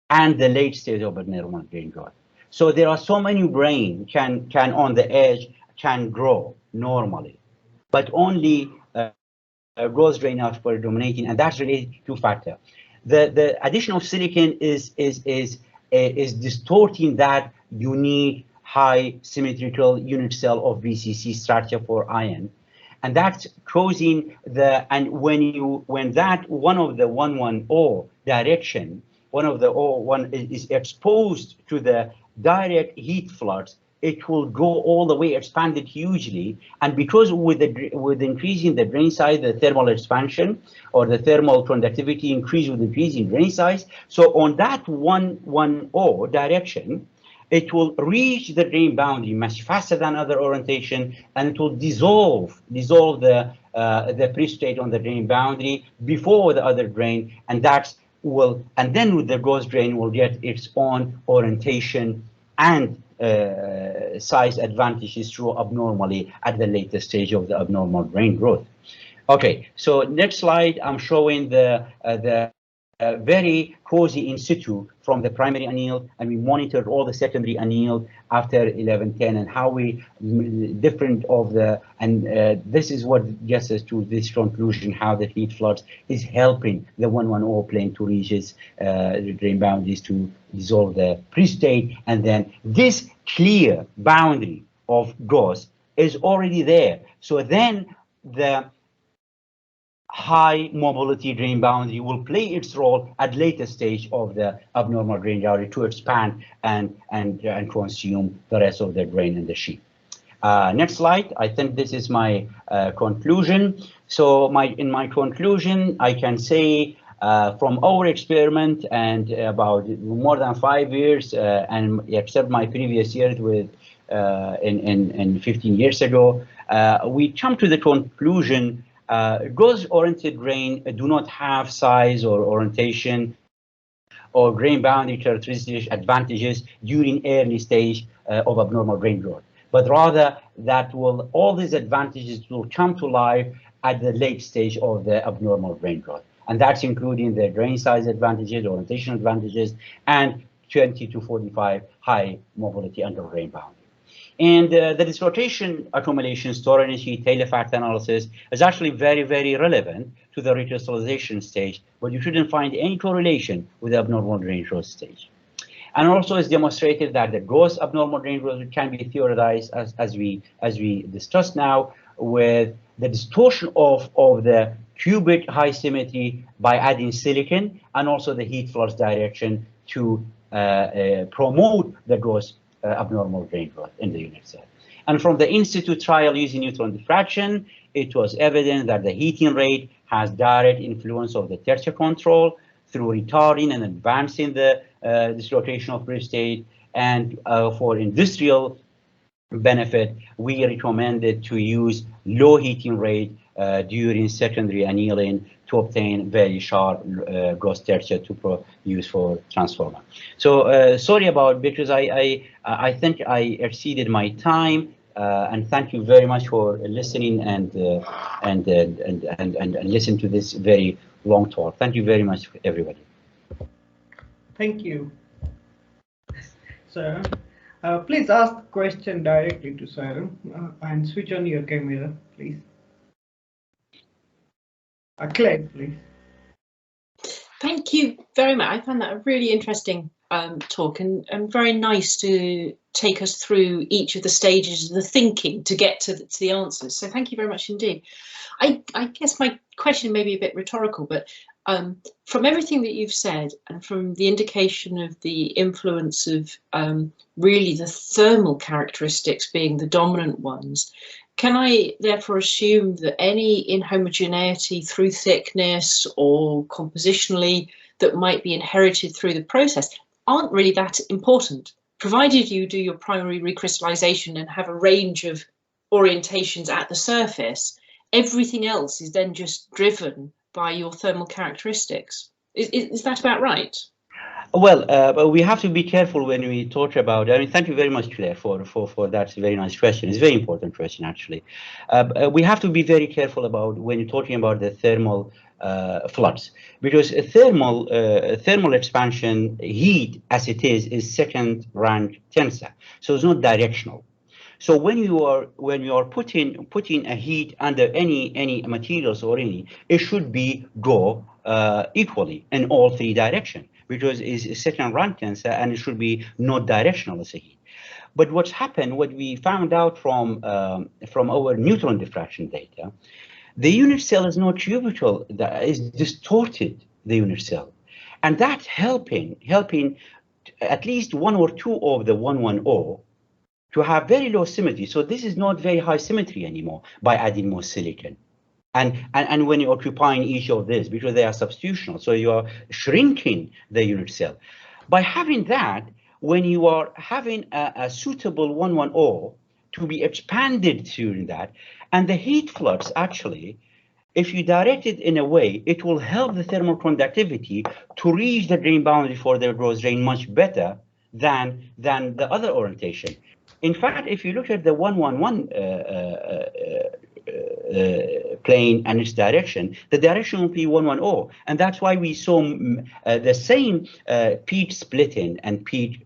and the late stage of abnormal grain growth. So there are so many grain can on the edge can grow normally, but only growth drain are predominating, and that's related to factor. The addition of silicon is distorting that unique high symmetrical unit cell of BCC structure for iron, and that's causing when that one of the 110 direction, one of the O1 is exposed to the direct heat flux, it will go all the way, expanded hugely. And because with increasing the drain size, the thermal expansion or the thermal conductivity increase with increasing drain size. So on that 110 direction, it will reach the drain boundary much faster than other orientation, and it will dissolve the precipitate on the drain boundary before the other drain, and then with the ghost drain will get its own orientation and size advantages through abnormally at the later stage of the abnormal drain growth. Okay, so next slide, I'm showing the very cozy in situ from the primary anneal, and we monitored all the secondary anneal after 1110 and how we different of the, and this is what gets us to this conclusion, how the heat floods is helping the 110 plane to reach its drain boundaries to dissolve the precipitate, and then this clear boundary of gauze is already there. So then the high mobility drain boundary will play its role at later stage of the abnormal drain boundary to expand and consume the rest of the drain in the sheet. Next slide. I think this is my conclusion. So in my conclusion, I can say from our experiment and about more than 5 years, and except my previous years with in 15 years ago, we come to the conclusion gauze-oriented drain do not have size or orientation or grain boundary characteristic advantages during early stage of abnormal drain growth, but rather that all these advantages will come to life at the late stage of the abnormal drain growth. And that's including the drain size advantages, orientation advantages, and 20 to 45 high mobility under drain boundary. And the dislocation accumulation, store energy, tail effect analysis is actually very, very relevant to the recrystallization stage, but you shouldn't find any correlation with the abnormal drain growth stage. And also it's demonstrated that the gross abnormal drain growth can be theorized as we discussed now, with the distortion of the cubic high symmetry by adding silicon, and also the heat flux direction to promote the gross abnormal drain growth in the unit cell. And from the in-situ trial using neutron diffraction, it was evident that the heating rate has direct influence of the temperature control through retarding and advancing the dislocation of precipitate. And for industrial benefit, we recommended to use low heating rate during secondary annealing to obtain very sharp gross temperature to use for transformer. So sorry about, because I think I exceeded my time, and thank you very much for listening and listen to this very long talk. Thank you very much, everybody. Thank you, sir. Please ask the question directly to Soran and switch on your camera, please. Claire, please. Thank you very much. I found that a really interesting talk, and very nice to take us through each of the stages of the thinking to get to the answers. So thank you very much indeed. I guess my question may be a bit rhetorical, but from everything that you've said and from the indication of the influence of really the thermal characteristics being the dominant ones, can I therefore assume that any inhomogeneity through thickness or compositionally that might be inherited through the process aren't really that important, provided you do your primary recrystallization and have a range of orientations at the surface? Everything else is then just driven by your thermal characteristics. Is that about right? Well, but we have to be careful when we talk about, I mean, thank you very much, Claire, for that very nice question. It's a very important question, actually. We have to be very careful about when you're talking about the thermal floods, because thermal expansion heat as it is second rank tensor, so it's not directional. So when you are putting a heat under any materials or it should be go equally in all three directions, because it's a second rank tensor and it should be not directional as a heat. But what's happened, what we found out from our neutron diffraction data, the unit cell is not cubical, that is distorted, the unit cell, and that's helping at least one or two of the 110 to have very low symmetry. So this is not very high symmetry anymore by adding more silicon. And when you're occupying each of these, because they are substitutional, so you are shrinking the unit cell. By having that, when you are having a suitable 1,1,0 to be expanded during that, and the heat flux actually, if you direct it in a way, it will help the thermal conductivity to reach the drain boundary for the gross drain much better than the other orientation. In fact, if you look at the 1,1,1 plane and its direction, the direction will be 1,1,0, and that's why we saw the same peak splitting and peak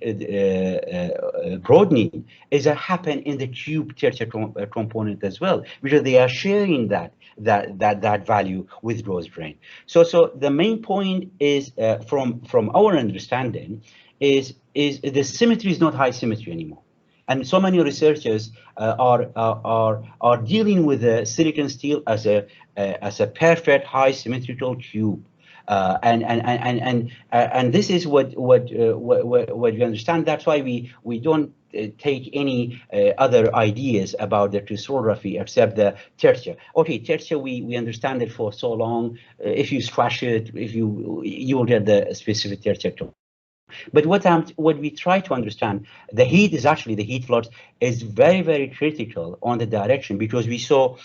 broadening is happen in the cube tertiary component as well, because they are sharing that value with gross drain. So the main point is from our understanding is the symmetry is not high symmetry anymore. And so many researchers are dealing with the silicon steel as a perfect high symmetrical cube, and this is what we understand. That's why we don't take any other ideas about the crystallography except the tertia. Okay, tertia we understand it for so long. If you scratch it, you will get the specific tertia tone. But what we try to understand, the heat is actually, the heat flux is very, very critical on the direction, because we saw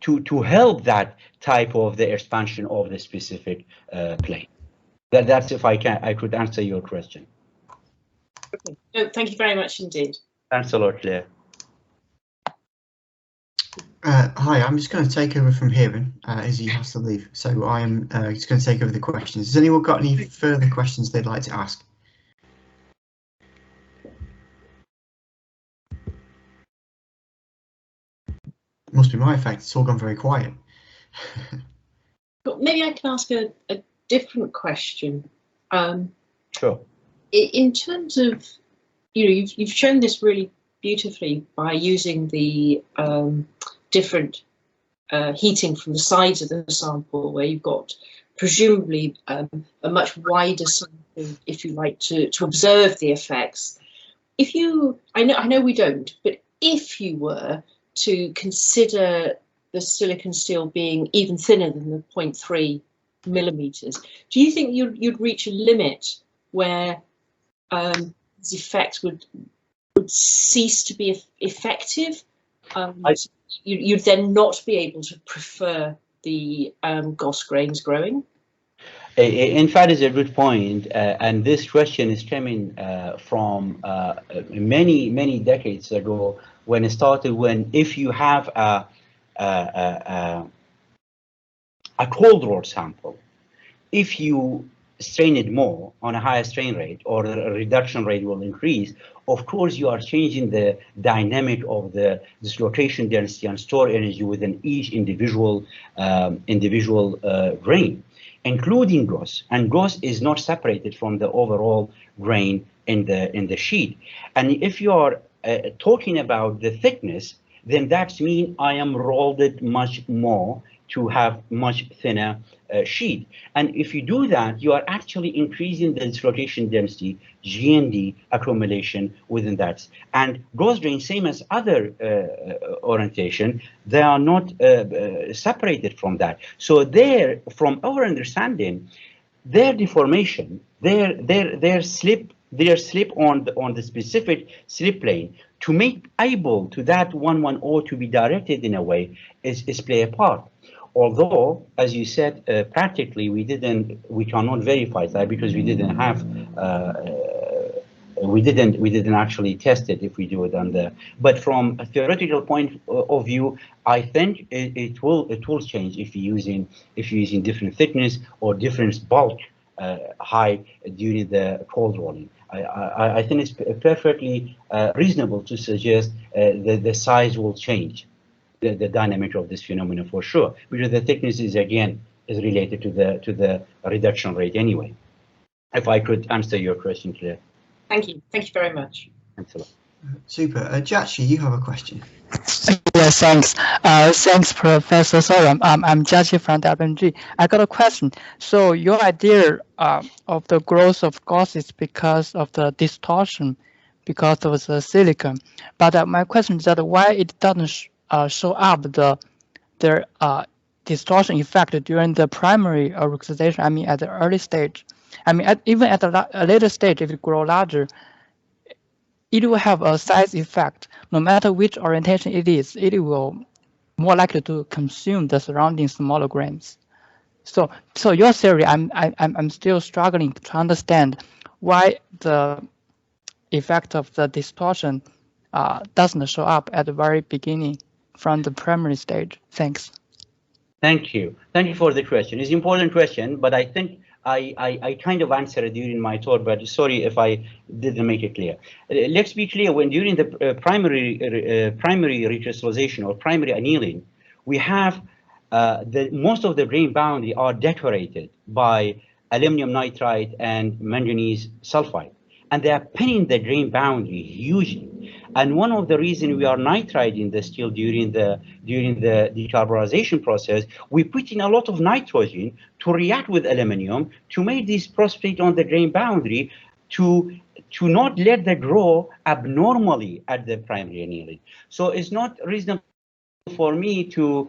to help that type of the expansion of the specific plane. That's if I could answer your question. Okay. No, thank you very much indeed. Thanks a lot, Claire. Hi, I'm just going to take over from Hiran as he has to leave. So I am just going to take over the questions. Has anyone got any further questions they'd like to ask? Must be my effect. It's all gone very quiet. But maybe I can ask a different question. Sure. In terms of, you've shown this really beautifully by using the different heating from the sides of the sample, where you've got presumably a much wider sample, if you like, to observe the effects. If you, I know we don't, but if you were to consider the silicon steel being even thinner than the 0.3 millimeters, do you think you'd reach a limit where these effects would cease to be effective? You'd then not be able to prefer the Gauss grains growing? In fact, it's a good point, and this question is coming from many decades ago, when it started. When if you have a cold rolled sample, if you strain it more on a higher strain rate, or the reduction rate will increase, of course you are changing the dynamic of the dislocation density and store energy within each individual grain, including Gauss. And Gauss is not separated from the overall grain in the sheet. And if you are talking about the thickness, then that means I am rolled it much more to have much thinner sheet. And if you do that, you are actually increasing the dislocation density, GND accumulation within that. And Gauss grain, same as other orientation, they are not separated from that. So there, from our understanding, their deformation, their slip on the specific slip plane to make able to that 1,1,0 to be directed in a way is play a part. Although, as you said, practically we cannot verify that, because we didn't have we didn't actually test it if we do it on the. But from a theoretical point of view, I think it will change if you're using different thickness or different bulk height during the cold rolling. I think it's perfectly reasonable to suggest that the size will change the dynamic of this phenomenon for sure, because the thickness is related to the reduction rate anyway. If I could answer your question, Claire. Thank you very much. Thanks a lot. Super. Jachi, you have a question. Yes, thanks. Thanks, Professor Soran. I'm Jachi from WMG. I got a question. So your idea of the growth of Gauss is because of the distortion because of the silicon. But my question is that why it doesn't show up the distortion effect during the primary oxidation? I mean, at the early stage. I mean, even at a later stage, if it grows larger, it will have a size effect. No matter which orientation it is, it will more likely to consume the surrounding smaller grains. So your theory, I'm still struggling to understand why the effect of the distortion doesn't show up at the very beginning from the primary stage. Thanks. Thank you. Thank you for the question. It's an important question, but I think I kind of answered it during my talk, but sorry if I didn't make it clear. Let's be clear, when during the primary recrystallization or primary annealing, we have most of the grain boundary are decorated by aluminum nitride and manganese sulfide, and they are pinning the grain boundary hugely. And one of the reasons we are nitriding the steel during the decarbonization process, we put in a lot of nitrogen to react with aluminum to make this precipitate on the grain boundary to not let that grow abnormally at the primary annealing. So it's not reasonable for me to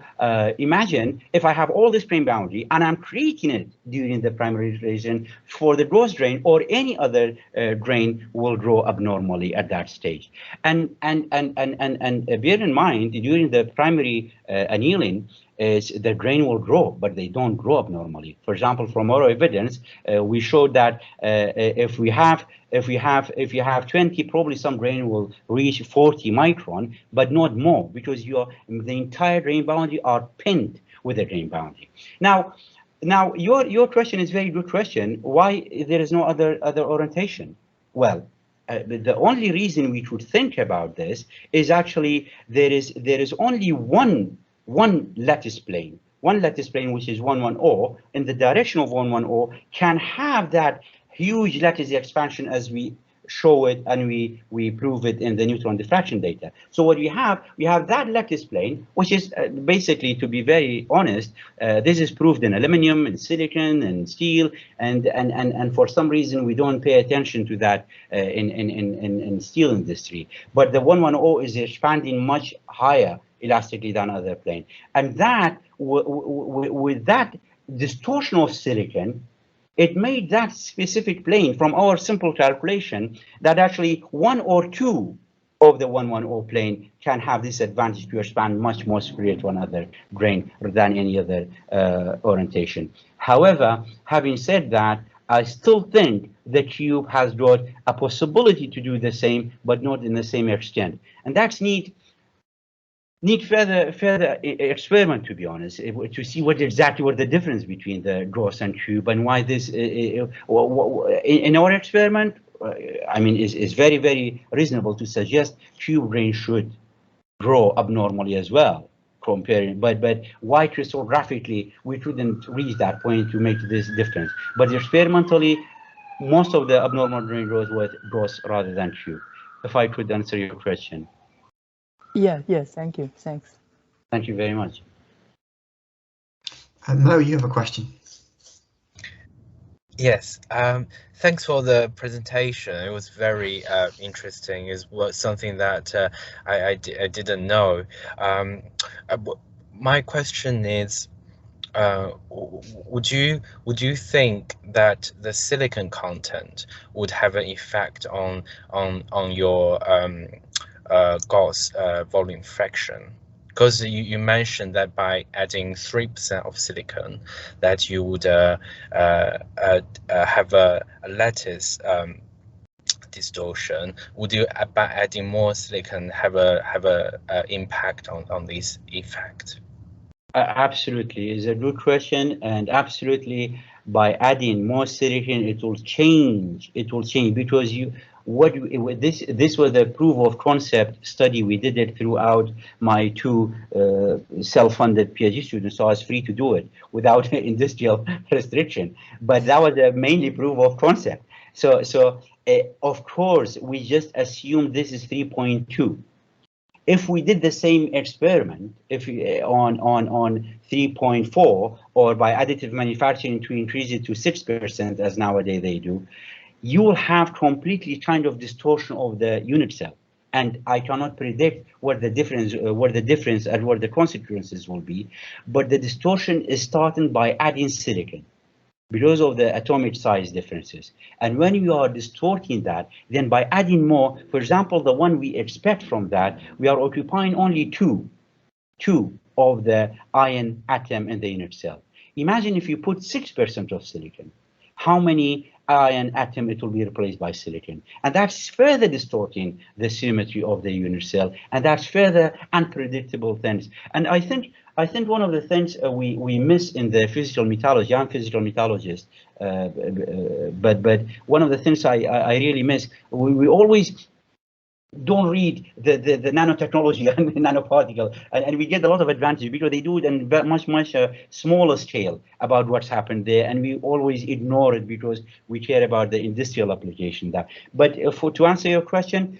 imagine if I have all this grain boundary and I'm creating it during the primary region for the growth drain, or any other grain will grow abnormally at that stage. And bear in mind, during the primary annealing, the grain will grow, but they don't grow abnormally. For example, from our evidence, we showed that if you have 20, probably some grain will reach 40 micron, but not more, because the entire grain boundary are pinned with the grain boundary. Now your question is a very good question. Why there is no other orientation? Well, the only reason we should think about this is actually there is only one lattice plane, which is 110, in the direction of 110, can have that huge lattice expansion as we show it and we prove it in the neutron diffraction data. So what we have that lattice plane, which is basically, to be very honest, this is proved in aluminum and silicon and steel, and for some reason we don't pay attention to that in steel industry. But the 110 is expanding much higher elastically than other plane, and that with that distortion of silicon, it made that specific plane, from our simple calculation, that actually one or two of the 110 plane can have this advantage to expand much more superior to another grain than any other orientation. However, having said that, I still think the cube has got a possibility to do the same, but not in the same extent, and that's need further experiment, to be honest, to see what the difference between the gross and cube, and why this in our experiment, I mean, is very, very reasonable to suggest cube grain should grow abnormally as well, comparing, but why crystallographically we couldn't reach that point to make this difference. But experimentally, most of the abnormal grain grows with gross rather than cube. If I could answer your question. Yes, thank you. Thanks. Thank you very much. Mo, you have a question. Yes, thanks for the presentation. It was very interesting. It was something that I didn't know. My question is, would you think that the silicon content would have an effect on your Gauss volume fraction? Because you mentioned that by adding 3% of silicon, that you would have a lattice distortion. Would you, by adding more silicon, have a impact on this effect? Absolutely, it's a good question, and absolutely, by adding more silicon, it will change. Because this was a proof of concept study. We did it throughout my two self-funded PhD students, so I was free to do it without industrial restriction. But that was mainly proof of concept. So of course, we just assumed this is 3.2. If we did the same experiment, if on 3.4, or by additive manufacturing to increase it to 6%, as nowadays they do, you will have completely kind of distortion of the unit cell. And I cannot predict what the difference and what the consequences will be. But the distortion is starting by adding silicon because of the atomic size differences. And when you are distorting that, then by adding more, for example, the one we expect from that, we are occupying only two of the iron atom in the unit cell. Imagine if you put 6% of silicon, how many iron atom it will be replaced by silicon. And that's further distorting the symmetry of the unit cell, and that's further unpredictable things. And I think one of the things we miss in the physical metallurgy, I'm a physical metallurgist, but one of the things I really miss, we always don't read the nanotechnology and nanoparticle, and we get a lot of advantage because they do it in much smaller scale about what's happened there, and we always ignore it because we care about the industrial application there. But to answer your question,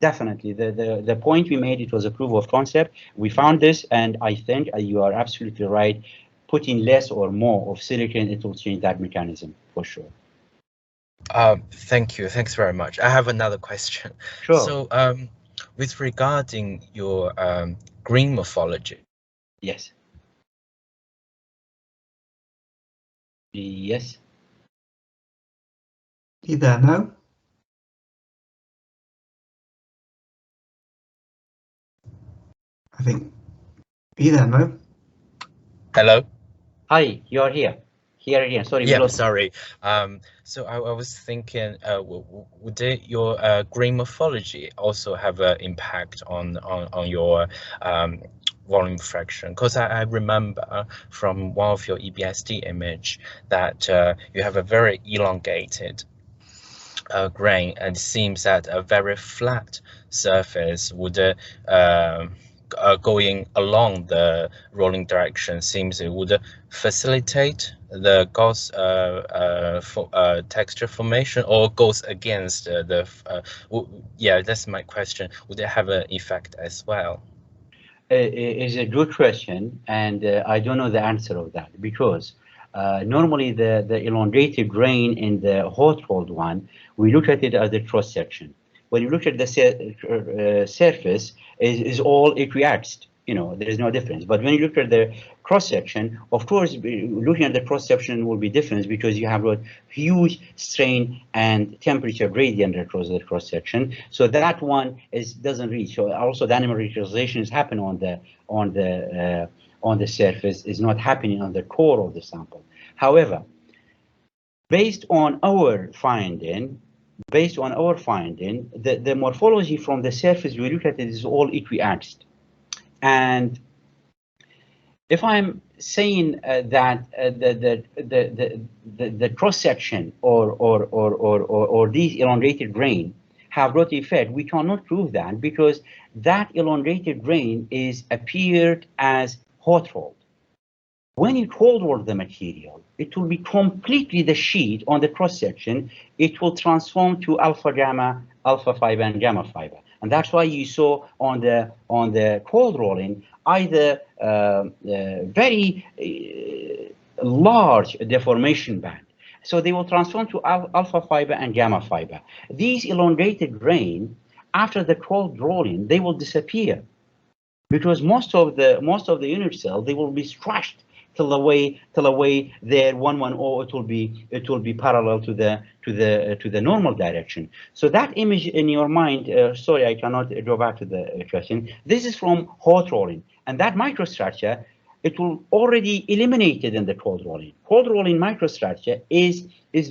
definitely the point we made, it was a proof of concept. We found this, and I think you are absolutely right. Putting less or more of silicon, it will change that mechanism for sure. Thank you. Thanks very much. I have another question. Sure. So, with regarding your green morphology. Yes. Yes. You there, Mo? I think. Are you there, Mo? Hello. Hi, you're here. Here again. Sorry. Yeah, sorry. So I was thinking, would your green morphology also have an impact on your volume fraction? Because I remember from one of your EBSD image that you have a very elongated grain, and it seems that a very flat surface would going along the rolling direction seems it would facilitate the Gauss texture formation, or goes against yeah, that's my question. Would it have an effect as well? Is a good question, and I don't know the answer of that, because normally the elongated grain in the hot rolled one, we look at it as a cross section. When you look at the surface, is all equiaxed. You know, there is no difference. But when you look at the cross section, of course, looking at the cross section will be different because you have a huge strain and temperature gradient across the cross section. So that one doesn't reach. So also the anomerizations happen on the surface, is not happening on the core of the sample. However, based on our finding, the morphology from the surface we look at it is all equiaxed. And if I'm saying that the cross section or these elongated grain have brought effect, we cannot prove that, because that elongated grain appeared as hot rolled. When you cold roll the material, it will be completely the sheet on the cross section. It will transform to alpha fiber, and gamma fiber, and that's why you saw on the cold rolling either very large deformation band. So they will transform to alpha fiber and gamma fiber. These elongated grain, after the cold rolling, they will disappear, because most of the unit cell, they will be scratched till away there 110, it will be parallel to the normal direction. So that image in your mind, sorry, I cannot go back to the question. This is from hot rolling, and that microstructure, it will already eliminated in the cold rolling. Cold rolling microstructure is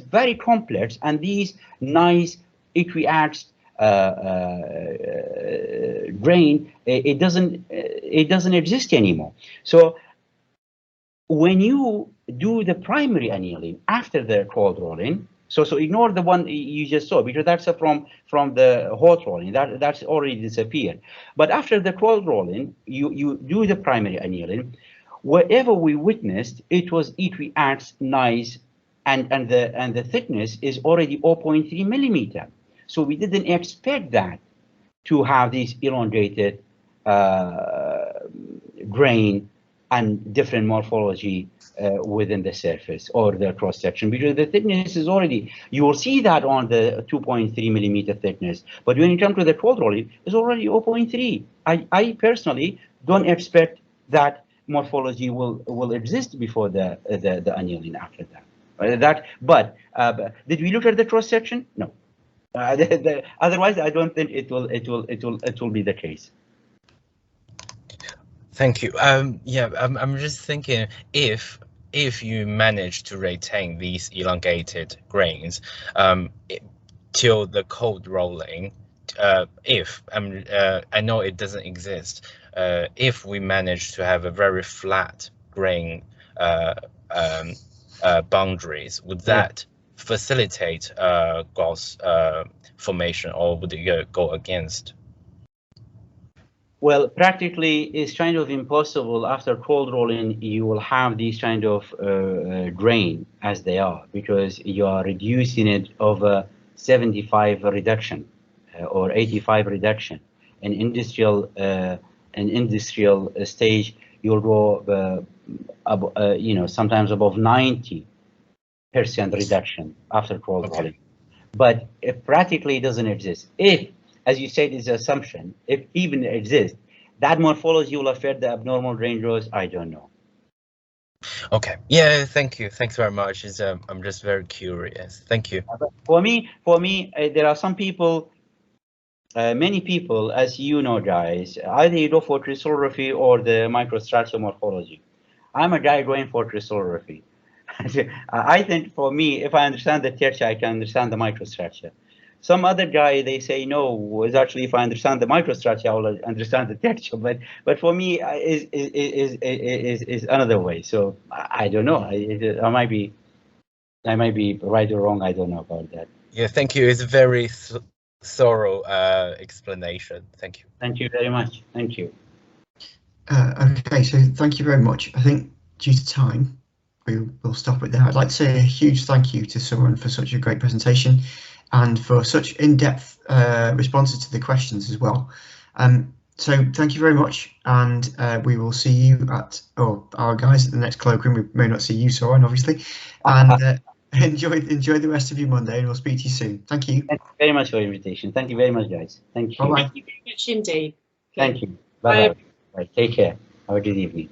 very complex, and these nice equiaxed grain, it doesn't exist anymore. So when you do the primary annealing after the cold rolling, so ignore the one you just saw, because that's from the hot rolling, that's already disappeared. But after the cold rolling, you do the primary annealing. Wherever we witnessed, it was equiaxed, nice, and the thickness is already 0.3 millimeter. So we didn't expect that to have these elongated grain and different morphology within the surface or the cross section, because the thickness is already, you will see that on the 2.3 millimeter thickness, but when you come to the cold rolling, it's already 0.3. I personally don't expect that morphology will exist before the annealing after that. But did we look at the cross section? No. Otherwise, I don't think it will be the case. Thank you. Yeah, I'm just thinking if you manage to retain these elongated grains till the cold rolling, I know it doesn't exist, if we manage to have a very flat grain boundaries, would that facilitate gauss formation, or would it go against? Well, practically, it's kind of impossible. After cold rolling, you will have these kind of grain as they are, because you are reducing it over 75 reduction or 85 reduction. In industrial stage, you'll go sometimes above 90% reduction after cold rolling. But it practically doesn't exist. If, as you said, is an assumption, if even exists, that morphology will affect the abnormal grain growth, I don't know. Okay. Yeah, thank you. Thanks very much. I'm just very curious. Thank you. For me, there are some people, many people, as you know, guys, either you go for crystallography or the microstructure morphology. I'm a guy going for crystallography. I think for me, if I understand the texture, I can understand the microstructure. Some other guy, they say no. Is actually, if I understand the microstructure, I will understand the texture. But for me, is another way. So I don't know. I might be right or wrong. I don't know about that. Yeah, thank you. It's a very thorough explanation. Thank you. Thank you very much. Thank you. Okay, so thank you very much. I think due to time, we'll stop it there. I'd like to say a huge thank you to Soran for such a great presentation and for such in-depth responses to the questions as well. So thank you very much, and we will see you at, our guys at the next colloquium. We may not see you, Soran, obviously, and enjoy the rest of your Monday, and we'll speak to you soon. Thank you. Thank you very much for the invitation. Thank you very much, guys. Thank you. Bye-bye. Thank you very much indeed. Thank you. Bye-bye. Bye. Take care. Have a good evening.